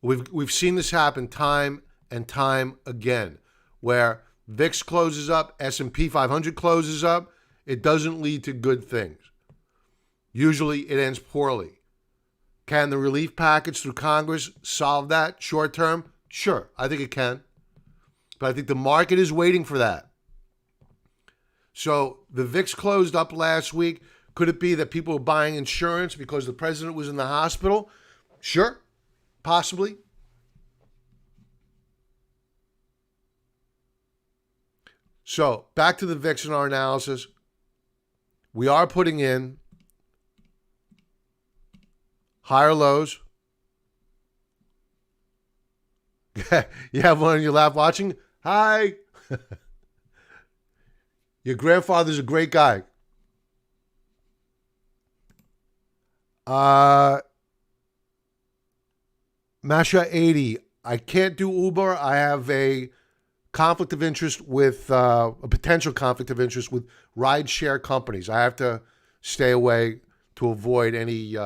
We've seen this happen time and time again, where VIX closes up, S&P 500 closes up. It doesn't lead to good things. Usually, it ends poorly. Can the relief package through Congress solve that short term? Sure, I think it can. But I think the market is waiting for that. So the VIX closed up last week. Could it be that people were buying insurance because the president was in the hospital? Sure, possibly. So back to the VIX in our analysis. We are putting in higher lows. You have one on your lap watching? Hi. Your grandfather's a great guy. Masha 80. I can't do Uber. I have a conflict of interest with a potential conflict of interest with ride-share companies. I have to stay away to avoid any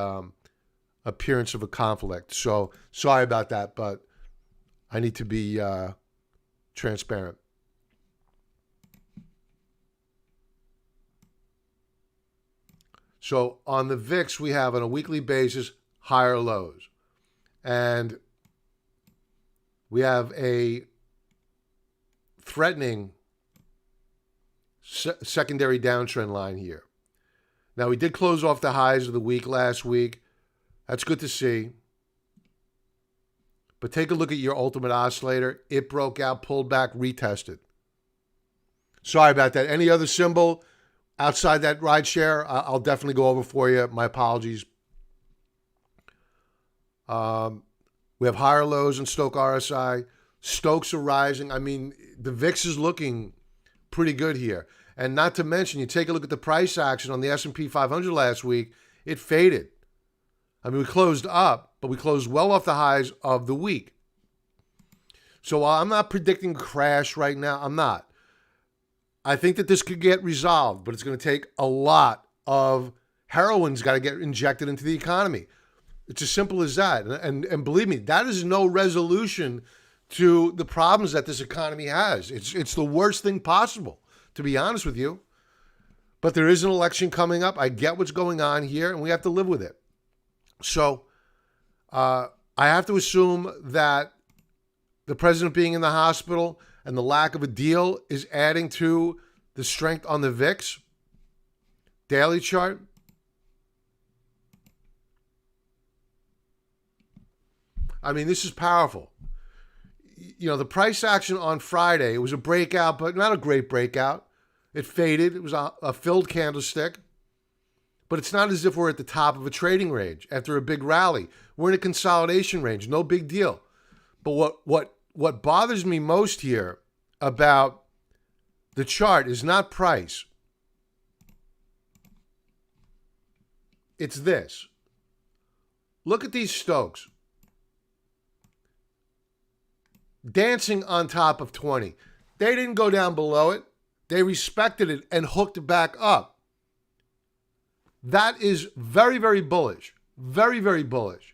appearance of a conflict. So sorry about that, but I need to be transparent. So on the VIX, we have on a weekly basis higher lows. And we have a threatening secondary downtrend line here. Now, we did close off the highs of the week last week. That's good to see. But take a look at your ultimate oscillator. It broke out, pulled back, retested. Sorry about that. Any other symbol outside that ride share, I'll definitely go over for you. My apologies. We have higher lows in Stoke RSI. Stokes are rising. I mean, the VIX is looking pretty good here. And not to mention, you take a look at the price action on the S&P 500 last week, it faded. I mean, we closed up, but we closed well off the highs of the week. So while I'm not predicting a crash right now, I'm not. I think that this could get resolved, but it's going to take a lot of heroin's got to get injected into the economy. It's as simple as that. And believe me, that is no resolution to the problems that this economy has. It's the worst thing possible, to be honest with you. But there is an election coming up. I get what's going on here, and we have to live with it. So I have to assume that the president being in the hospital and the lack of a deal is adding to the strength on the VIX. Daily chart. I mean, this is powerful. You know, the price action on Friday, it was a breakout, but not a great breakout. It faded. It was a filled candlestick. But it's not as if we're at the top of a trading range after a big rally. We're in a consolidation range. No big deal. But what bothers me most here about the chart is not price. It's this. Look at these Stokes. Dancing on top of 20. They didn't go down below it. They respected it and hooked it back up. That is very, very bullish. Very, very bullish.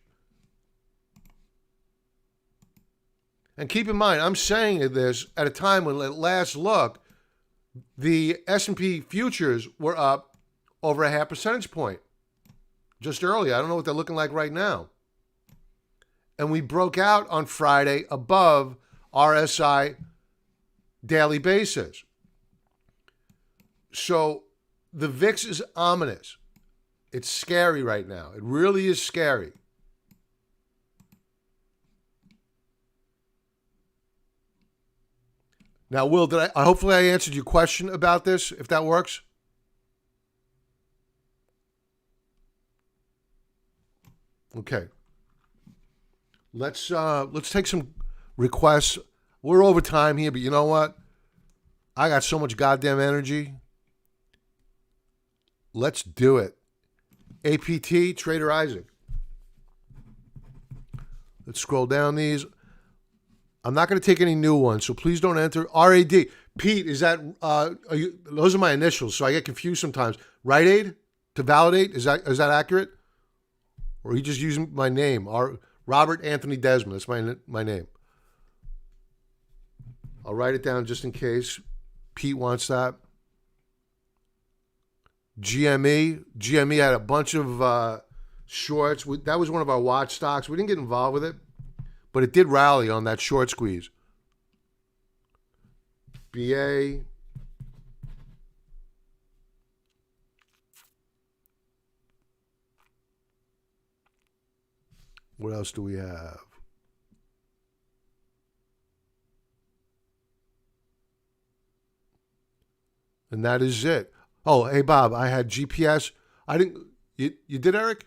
And keep in mind, I'm saying this at a time when at last look, the S&P futures were up over a half percentage point. Just earlier. I don't know what they're looking like right now. And we broke out on Friday above RSI daily basis. So the VIX is ominous. It's scary right now. It really is scary. Now, Will, hopefully I answered your question about this, if that works. Okay. Let's take some requests. We're over time here, but you know what? I got so much goddamn energy. Let's do it. APT, Trader Isaac. Let's scroll down these. I'm not going to take any new ones, so please don't enter. RAD. Pete, is that, those are my initials, so I get confused sometimes. Rite Aid to validate, is that accurate? Or are you just using my name? Robert Anthony Desmond, that's my name. I'll write it down just in case Pete wants that. GME had a bunch of shorts. That was one of our watch stocks. We didn't get involved with it, but it did rally on that short squeeze. BA. What else do we have? And that is it. Oh, hey, Bob, I had GPS. I didn't. You did, Eric?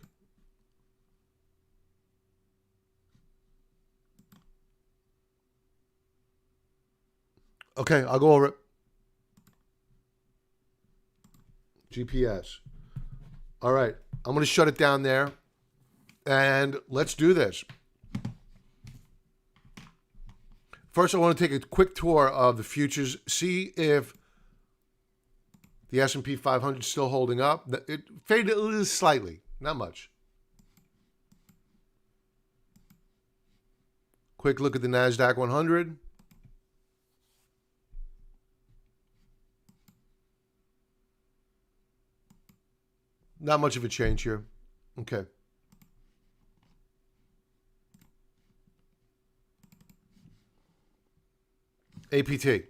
Okay, I'll go over it. GPS. All right. I'm going to shut it down there. And let's do this. First, I want to take a quick tour of the futures, see if the S&P 500 is still holding up. It faded a little slightly, not much. Quick look at the Nasdaq 100. Not much of a change here. Okay. APT.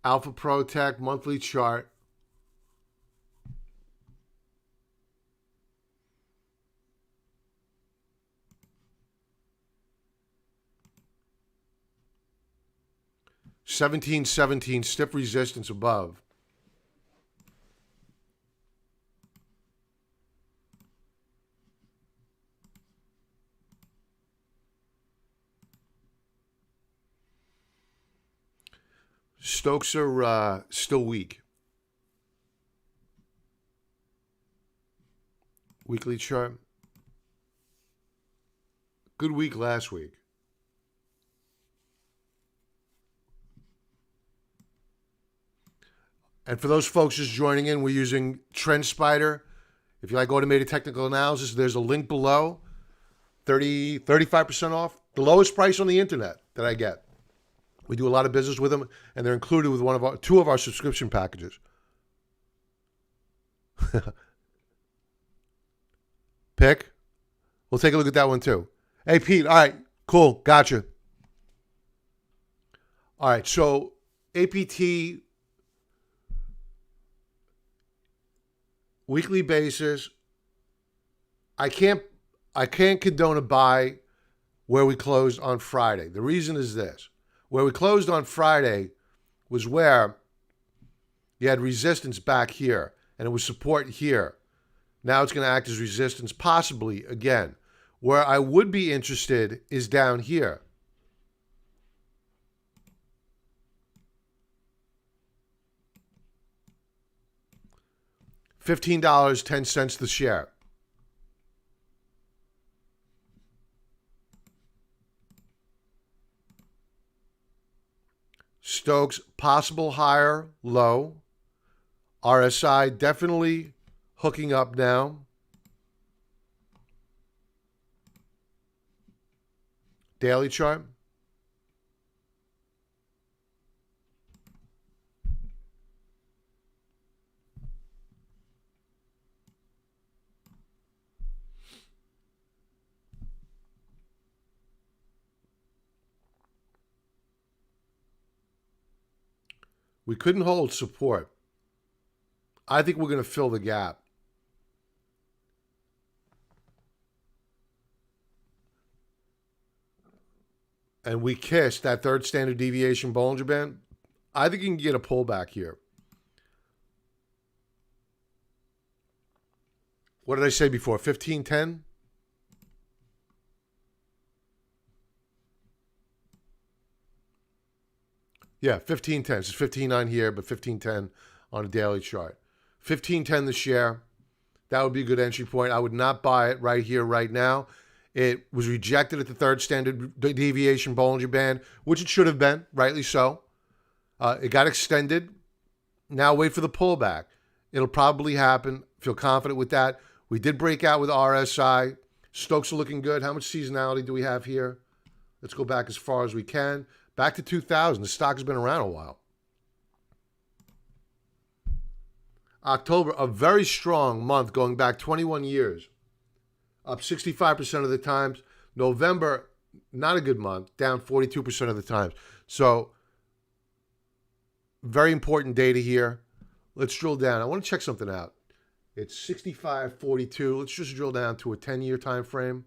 Alpha Pro Tech monthly chart. $17.17 stiff resistance above. Stokes are still weak. Weekly chart. Good week last week. And for those folks just joining in, we're using TrendSpider. If you like automated technical analysis, there's a link below. 35% off. The lowest price on the internet that I get. We do a lot of business with them, and they're included with two of our subscription packages. Pick. We'll take a look at that one too. Hey, Pete. All right. Cool. Gotcha. All right. So APT weekly basis. I can't condone a buy where we closed on Friday. The reason is this. Where we closed on Friday was where you had resistance back here, and it was support here. Now it's going to act as resistance, possibly again. Where I would be interested is down here. $15.10 the share. Stokes, possible higher, low. RSI definitely hooking up now. Daily chart. We couldn't hold support. I think we're going to fill the gap. And we kissed that third standard deviation Bollinger Band. I think you can get a pullback here. What did I say before? 1510? Yeah, 1510. It's 15.9 here, but 1510 on a daily chart. 1510 the share. That would be a good entry point. I would not buy it right here, right now. It was rejected at the third standard deviation Bollinger Band, which it should have been, rightly so. It got extended. Now wait for the pullback. It'll probably happen. Feel confident with that. We did break out with RSI. Stokes are looking good. How much seasonality do we have here? Let's go back as far as we can. Back to 2000. The stock has been around a while. October, a very strong month going back 21 years. Up 65% of the times. November, not a good month, down 42% of the times. So, very important data here. Let's drill down. I want to check something out. It's 65.42. Let's just drill down to a 10-year time frame.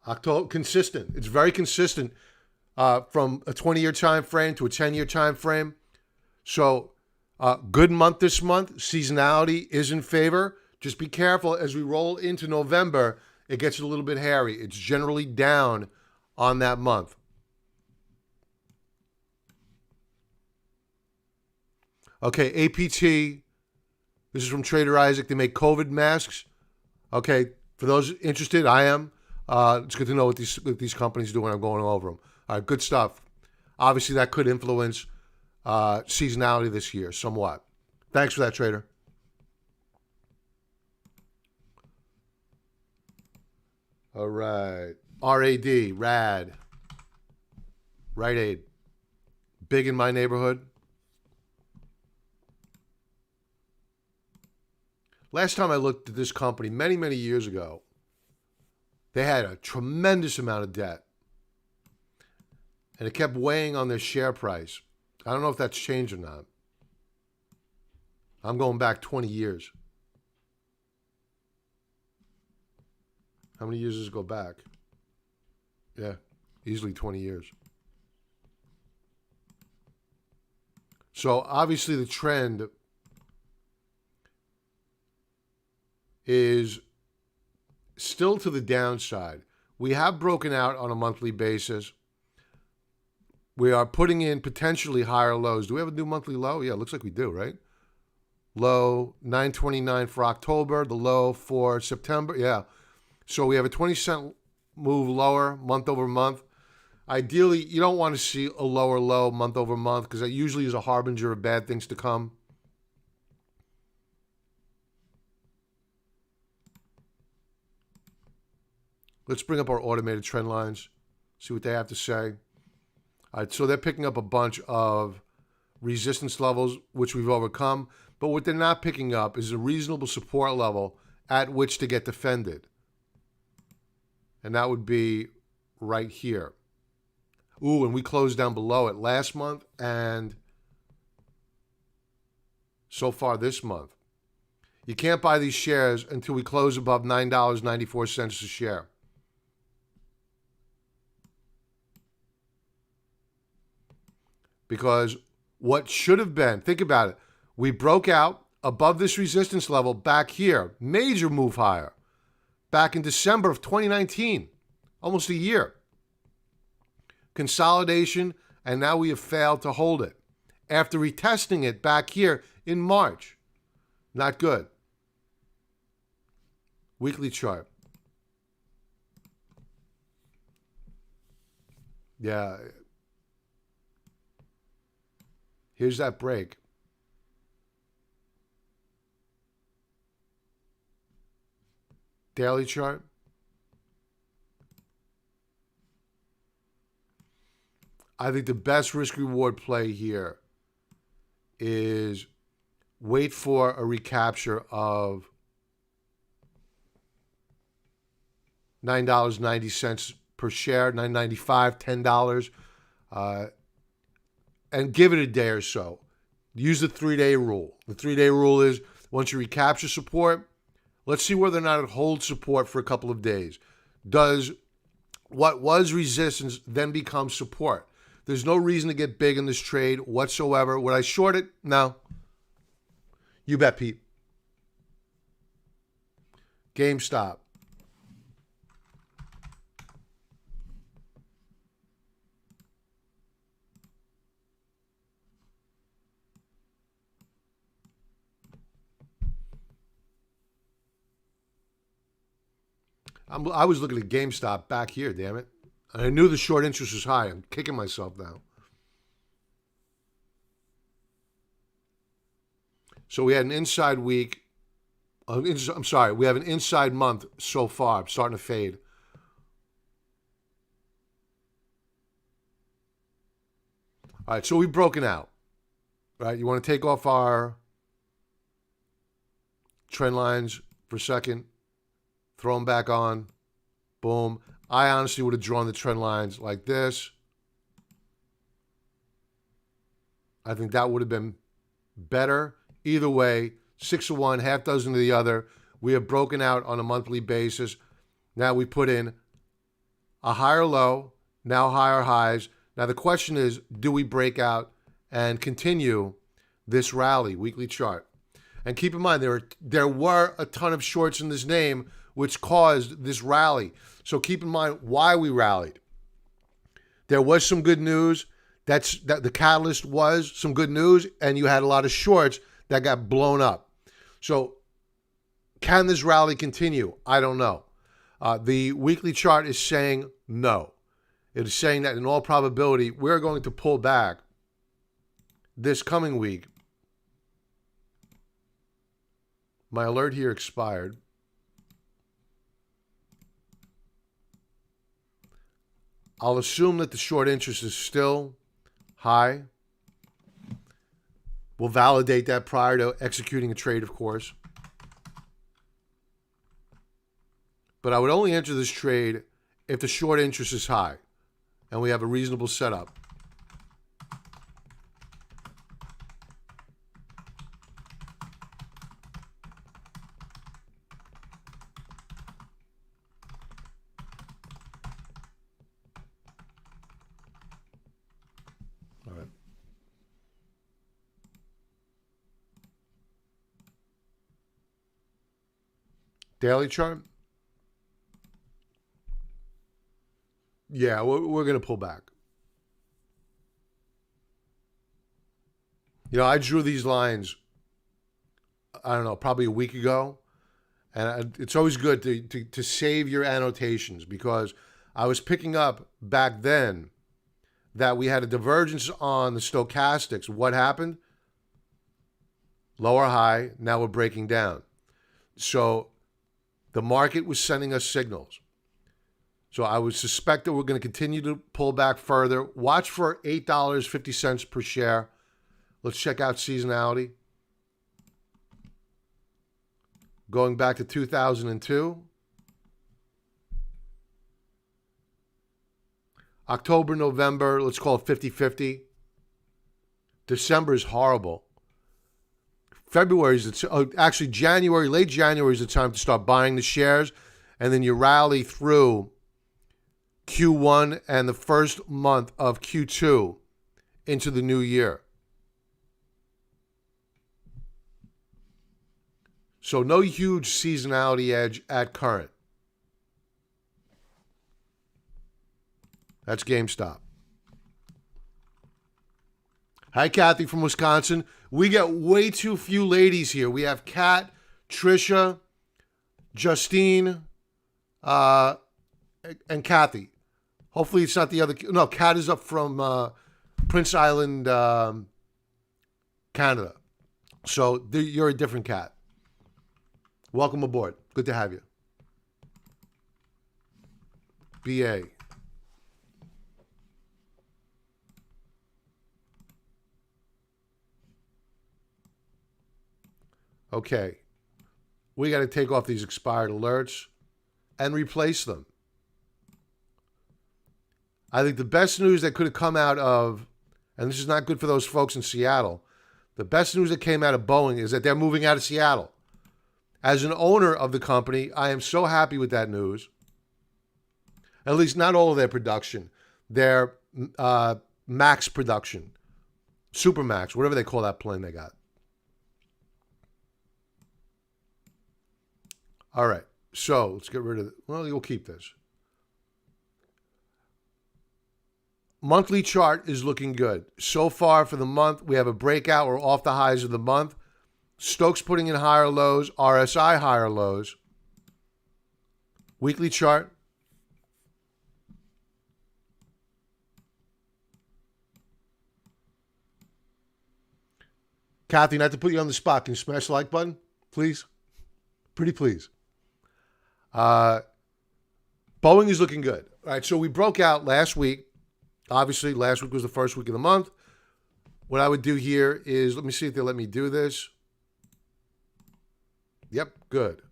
October, consistent. It's very consistent from a 20-year time frame to a 10-year time frame. So, good month this month. Seasonality is in favor. Just be careful as we roll into November. It gets a little bit hairy. It's generally down on that month. Okay, APT. This is from Trader Isaac. They make COVID masks. Okay, for those interested, I am. It's good to know what these companies do when I'm going over them. All right, good stuff. Obviously, that could influence seasonality this year somewhat. Thanks for that, Trader. All right. RAD, RAD. Rite Aid. Big in my neighborhood. Last time I looked at this company, many, many years ago, they had a tremendous amount of debt. And it kept weighing on their share price. I don't know if that's changed or not. I'm going back 20 years. How many years does it go back? Yeah, easily 20 years. So obviously the trend is still to the downside. We have broken out on a monthly basis. We are putting in potentially higher lows. Do we have a new monthly low? Yeah, it looks like we do, right? Low, 929 for October. The low for September. Yeah. So we have a 20-cent move lower month over month. Ideally, you don't want to see a lower low month over month because that usually is a harbinger of bad things to come. Let's bring up our automated trend lines, see what they have to say. All right, so they're picking up a bunch of resistance levels, which we've overcome. But what they're not picking up is a reasonable support level at which to get defended. And that would be right here. Ooh, and we closed down below it last month and so far this month. You can't buy these shares until we close above $9.94 a share. Because what should have been, think about it, we broke out above this resistance level back here, major move higher, back in December of 2019, almost a year. Consolidation, and now we have failed to hold it. After retesting it back here in March. Not good. Weekly chart. Yeah. Here's that break. Daily chart. I think the best risk-reward play here is wait for a recapture of $9.90 per share, $9.95, $10, and give it a day or so. Use the 3-day rule. The 3-day rule is once you recapture support, let's see whether or not it holds support for a couple of days. Does what was resistance then become support? There's no reason to get big in this trade whatsoever. Would I short it? No. You bet, Pete. GameStop. I was looking at GameStop back here, damn it. And I knew the short interest was high. I'm kicking myself now. So we had an inside week. I'm sorry. We have an inside month so far. I'm starting to fade. All right, so we've broken out. Right? You want to take off our trend lines for a second. Throw them back on. Boom. I honestly would have drawn the trend lines like this. I think that would have been better. Either way, 6 of one, half dozen of the other. We have broken out on a monthly basis. Now we put in a higher low, now higher highs. Now the question is, do we break out and continue this rally, weekly chart? And keep in mind, there were a ton of shorts in this name, which caused this rally. So keep in mind why we rallied. There was some good news. That the catalyst was some good news, and you had a lot of shorts that got blown up. So can this rally continue? I don't know. The weekly chart is saying no. It is saying that in all probability, we're going to pull back this coming week. My alert here expired. I'll assume that the short interest is still high. We'll validate that prior to executing a trade, of course. But I would only enter this trade if the short interest is high and we have a reasonable setup. All right. Daily chart? Yeah, we're going to pull back. You know, I drew these lines, I don't know, probably a week ago. And it's always good to save your annotations because I was picking up back then that we had a divergence on the stochastics. What happened? Lower high, now we're breaking down. So the market was sending us signals. So I would suspect that we're going to continue to pull back further. Watch for $8.50 per share. Let's check out seasonality. Going back to 2002. October, November, let's call it 50-50. December is horrible. February is actually January, late January is the time to start buying the shares, and then you rally through Q1 and the first month of Q2 into the new year. So no huge seasonality edge at current. That's GameStop. Hi, Kathy from Wisconsin. We get way too few ladies here. We have Kat, Trisha, Justine, and Kathy. Hopefully it's not the other. No, Kat is up from Prince Island, Canada. So you're a different Kat. Welcome aboard. Good to have you. BA. Okay. We got to take off these expired alerts and replace them. I think the best news that could have come out of, and this is not good for those folks in Seattle, the best news that came out of Boeing is that they're moving out of Seattle. As an owner of the company, I am so happy with that news. At least not all of their production. Their max production. Super max, whatever they call that plane they got. All right. So let's get rid of it. Well, you'll keep this. Monthly chart is looking good. So far for the month, we have a breakout. We're off the highs of the month. Stokes putting in higher lows, RSI higher lows. Weekly chart. Kathy, not to put you on the spot, can you smash the like button, please? Pretty please. Boeing is looking good. All right, so we broke out last week. Obviously, last week was the first week of the month. What I would do here is, let me see if they let me do this. Yep, good.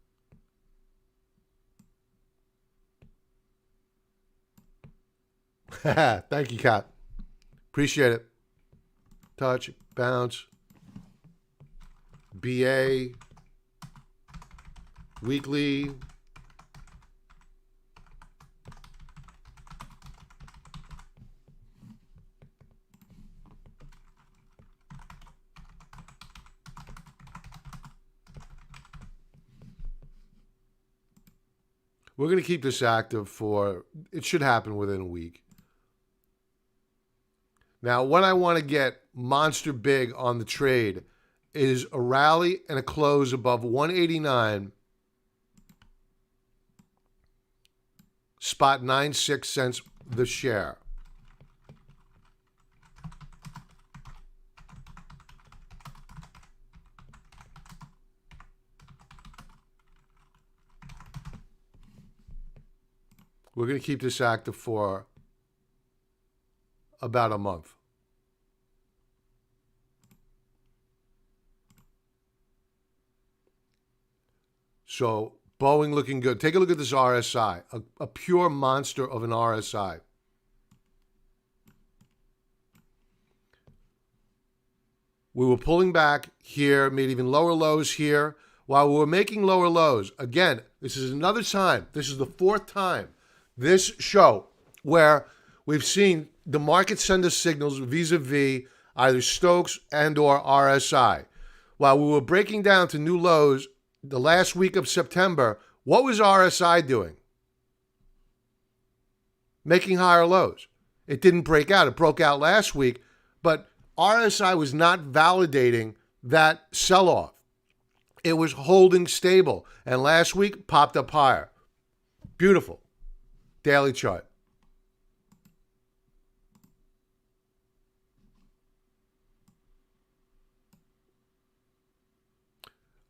Thank you, Kat. Appreciate it. Touch, bounce. BA. Weekly. We're going to keep this active for, it should happen within a week. Now, what I want to get monster big on the trade is a rally and a close above 189, spot 96 cents the share. We're going to keep this active for about a month. So Boeing looking good. Take a look at this RSI, a pure monster of an RSI. We were pulling back here, made even lower lows here. While we were making lower lows, again, this is another time, this is the fourth time this show where we've seen the market send us signals vis-a-vis either Stokes and or RSI. While we were breaking down to new lows the last week of September, what was RSI doing? Making higher lows. It didn't break out. It broke out last week, but RSI was not validating that sell-off. It was holding stable, and last week popped up higher. Beautiful. Daily chart.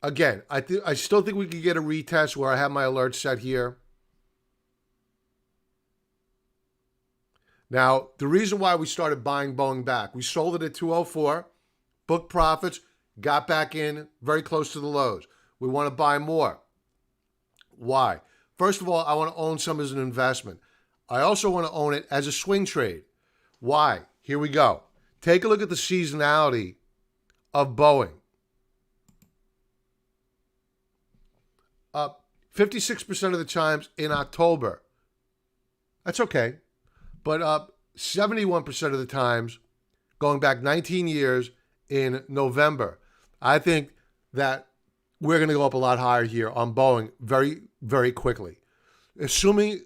Again, I still think we could get a retest where I have my alert set here. Now, the reason why we started buying Boeing back, we sold it at 204, booked profits, got back in very close to the lows. We want to buy more. Why? First of all, I want to own some as an investment. I also want to own it as a swing trade. Why? Here we go. Take a look at the seasonality of Boeing. Up 56% of the times in October. That's okay. But up 71% of the times going back 19 years in November. I think that we're going to go up a lot higher here on Boeing very, very quickly. Assuming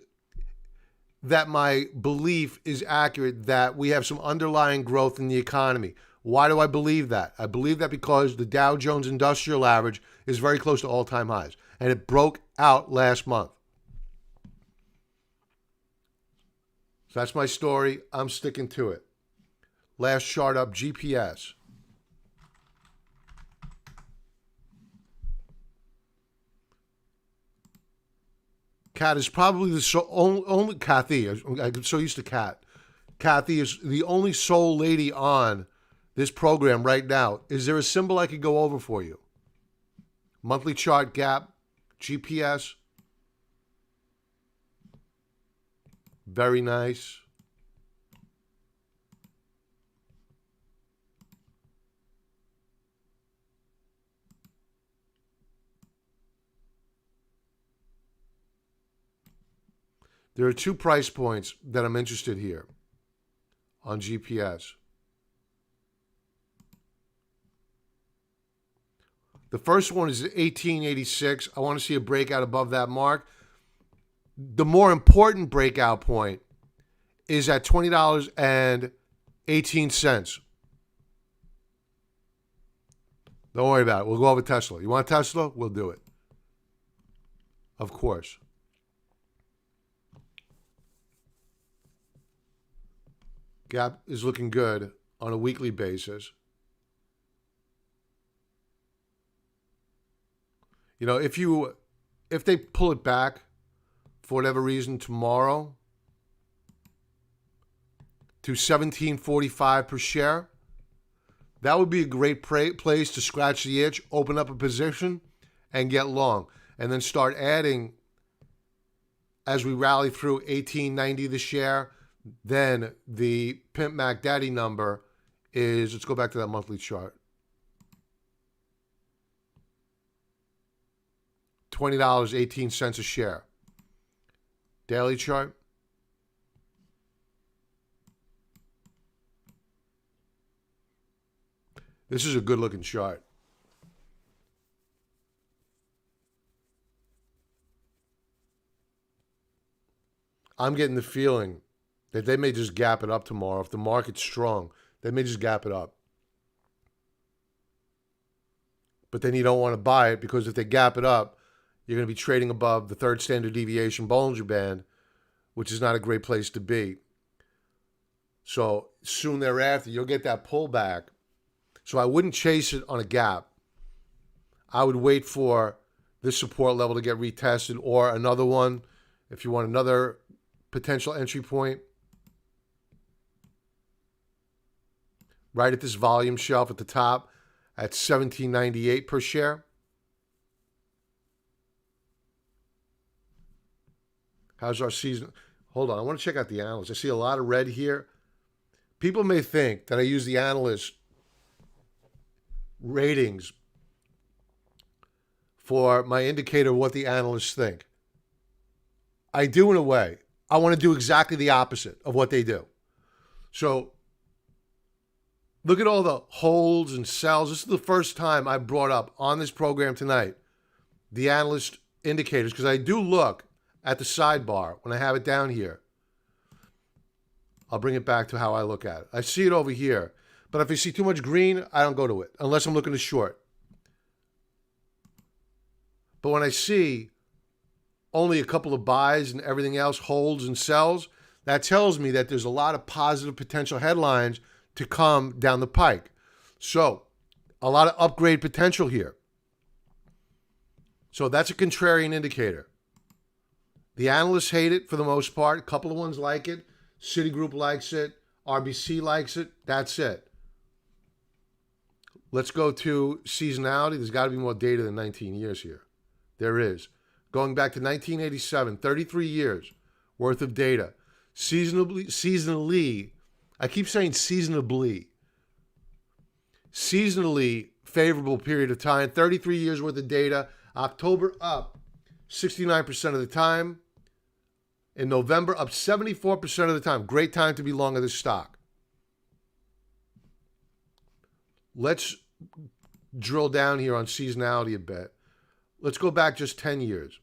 that my belief is accurate that we have some underlying growth in the economy. Why do I believe that? I believe that because the Dow Jones Industrial Average is very close to all-time highs, and it broke out last month. So that's my story. I'm sticking to it. Last chart up, GPS. Cat is probably the only Kathy. I'm so used to Cat. Kathy is the only sole lady on this program right now. Is there a symbol I could go over for you? Monthly chart gap, GPS. Very nice. There are two price points that I'm interested here on GPS. The first one is 1886. I want to see a breakout above that mark. The more important breakout point is at $20.18. Don't worry about it. We'll go over Tesla. You want Tesla? We'll do it. Of course. Gap is looking good on a weekly basis. You know, if they pull it back for whatever reason tomorrow to $17.45 per share, that would be a great place to scratch the itch, open up a position, and get long. And then start adding as we rally through $18.90 the share. Then the Pimp Mac Daddy number is, let's go back to that monthly chart. $20.18 a share. Daily chart. This is a good looking chart. I'm getting the feeling that they may just gap it up tomorrow. If the market's strong, they may just gap it up. But then you don't want to buy it because if they gap it up, you're going to be trading above the third standard deviation Bollinger Band, which is not a great place to be. So soon thereafter, you'll get that pullback. So I wouldn't chase it on a gap. I would wait for this support level to get retested or another one if you want another potential entry point. Right at this volume shelf at the top at $17.98 per share. How's our season? Hold on, I want to check out the analysts. I see a lot of red here. People may think that I use the analyst ratings for my indicator of what the analysts think. I do in a way. I want to do exactly the opposite of what they do. So look at all the holds and sells. This is the first time I brought up on this program tonight the analyst indicators because I do look at the sidebar when I have it down here. I'll bring it back to how I look at it. I see it over here. But if I see too much green, I don't go to it unless I'm looking to short. But when I see only a couple of buys and everything else holds and sells, that tells me that there's a lot of positive potential headlines to come down the pike. So, a lot of upgrade potential here. So that's a contrarian indicator. The analysts hate it for the most part. A couple of ones like it. Citigroup likes it. RBC likes it. That's it. Let's go to seasonality. There's got to be more data than 19 years here. There is. Going back to 1987, 33 years worth of data. Seasonally, I keep saying seasonably. Seasonally favorable period of time, 33 years worth of data. October up 69% of the time. In November up 74% of the time. Great time to be long of this stock. Let's drill down here on seasonality a bit. Let's go back just 10 years.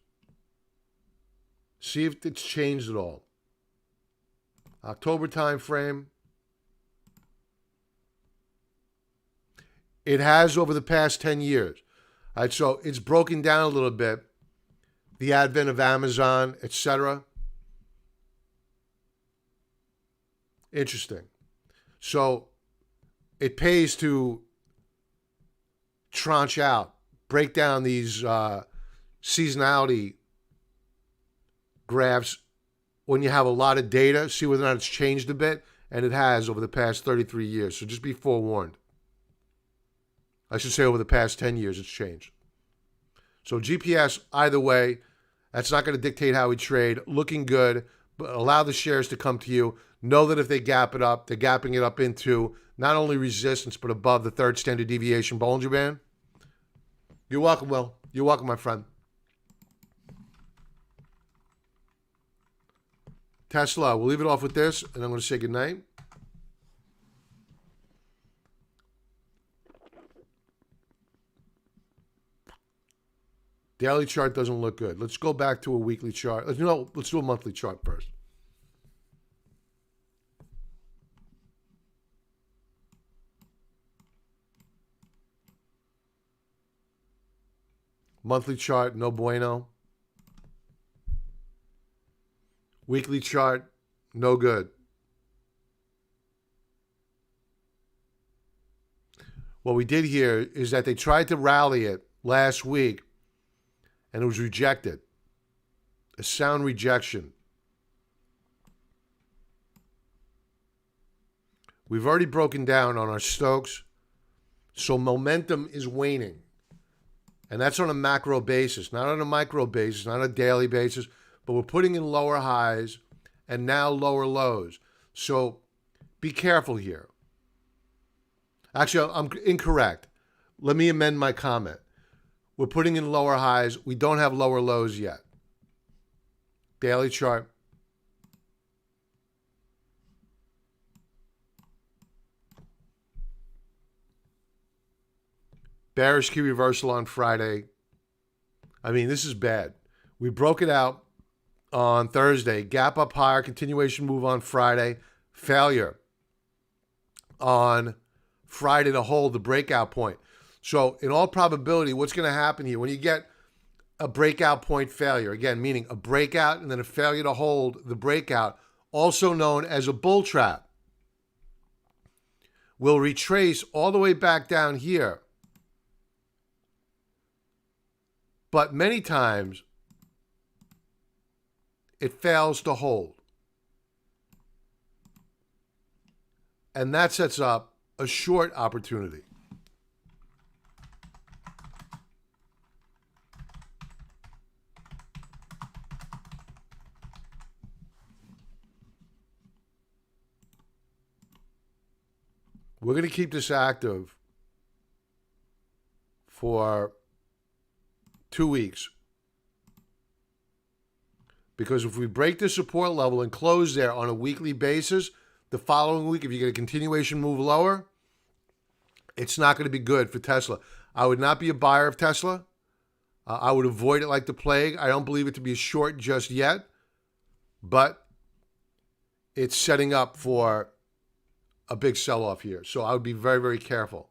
See if it's changed at all. October time frame. It has over the past 10 years. All right, so it's broken down a little bit. The advent of Amazon, etc. Interesting. So it pays to tranche out, break down these seasonality graphs when you have a lot of data, see whether or not it's changed a bit, and it has over the past 33 years. So just be forewarned. I should say over the past 10 years it's changed. So GPS, either way, that's not going to dictate how we trade. Looking good, but allow the shares to come to you. Know that if they gap it up, they're gapping it up into not only resistance, but above the third standard deviation Bollinger Band. You're welcome, Will. You're welcome, my friend. Tesla, we'll leave it off with this, and I'm going to say goodnight. Daily chart doesn't look good. Let's go back to a weekly chart. Let's do a monthly chart first. Monthly chart, no bueno. Weekly chart, no good. What we did here is that they tried to rally it last week, and it was rejected. A sound rejection. We've already broken down on our Stokes, so momentum is waning. And that's on a macro basis, not on a micro basis, not on a daily basis, but we're putting in lower highs and now lower lows. So be careful here. Actually, I'm incorrect. Let me amend my comment. We're putting in lower highs. We don't have lower lows yet. Daily chart. Bearish key reversal on Friday. I mean, this is bad. We broke it out on Thursday. Gap up higher. Continuation move on Friday. Failure on Friday to hold the breakout point. So in all probability, what's going to happen here, when you get a breakout point failure, again, meaning a breakout and then a failure to hold the breakout, also known as a bull trap, will retrace all the way back down here. But many times, it fails to hold. And that sets up a short opportunity. We're going to keep this active for 2 weeks. Because if we break the support level and close there on a weekly basis, the following week, if you get a continuation move lower, it's not going to be good for Tesla. I would not be a buyer of Tesla. I would avoid it like the plague. I don't believe it to be a short just yet, but it's setting up for a big sell-off here. So I would be very, very careful.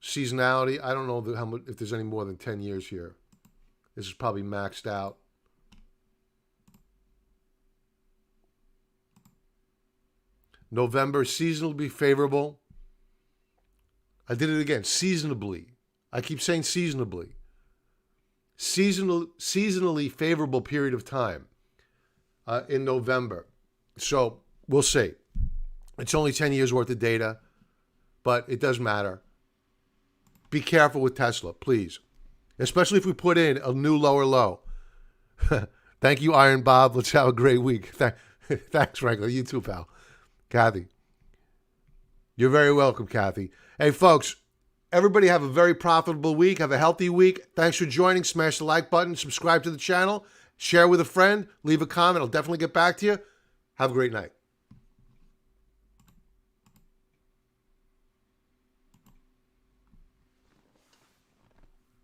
Seasonality, I don't know how much, if there's any more than 10 years here. This is probably maxed out. November, seasonally favorable. I did it again, seasonably. I keep saying seasonably. Seasonally favorable period of time in November. So we'll see. It's only 10 years worth of data, but it does matter. Be careful with Tesla, please. Especially if we put in a new lower low. Thank you, Iron Bob. Let's have a great week. Thanks, Franklin. You too, pal. Kathy. You're very welcome, Kathy. Hey, folks, everybody have a very profitable week. Have a healthy week. Thanks for joining. Smash the like button. Subscribe to the channel. Share with a friend. Leave a comment. I'll definitely get back to you. Have a great night.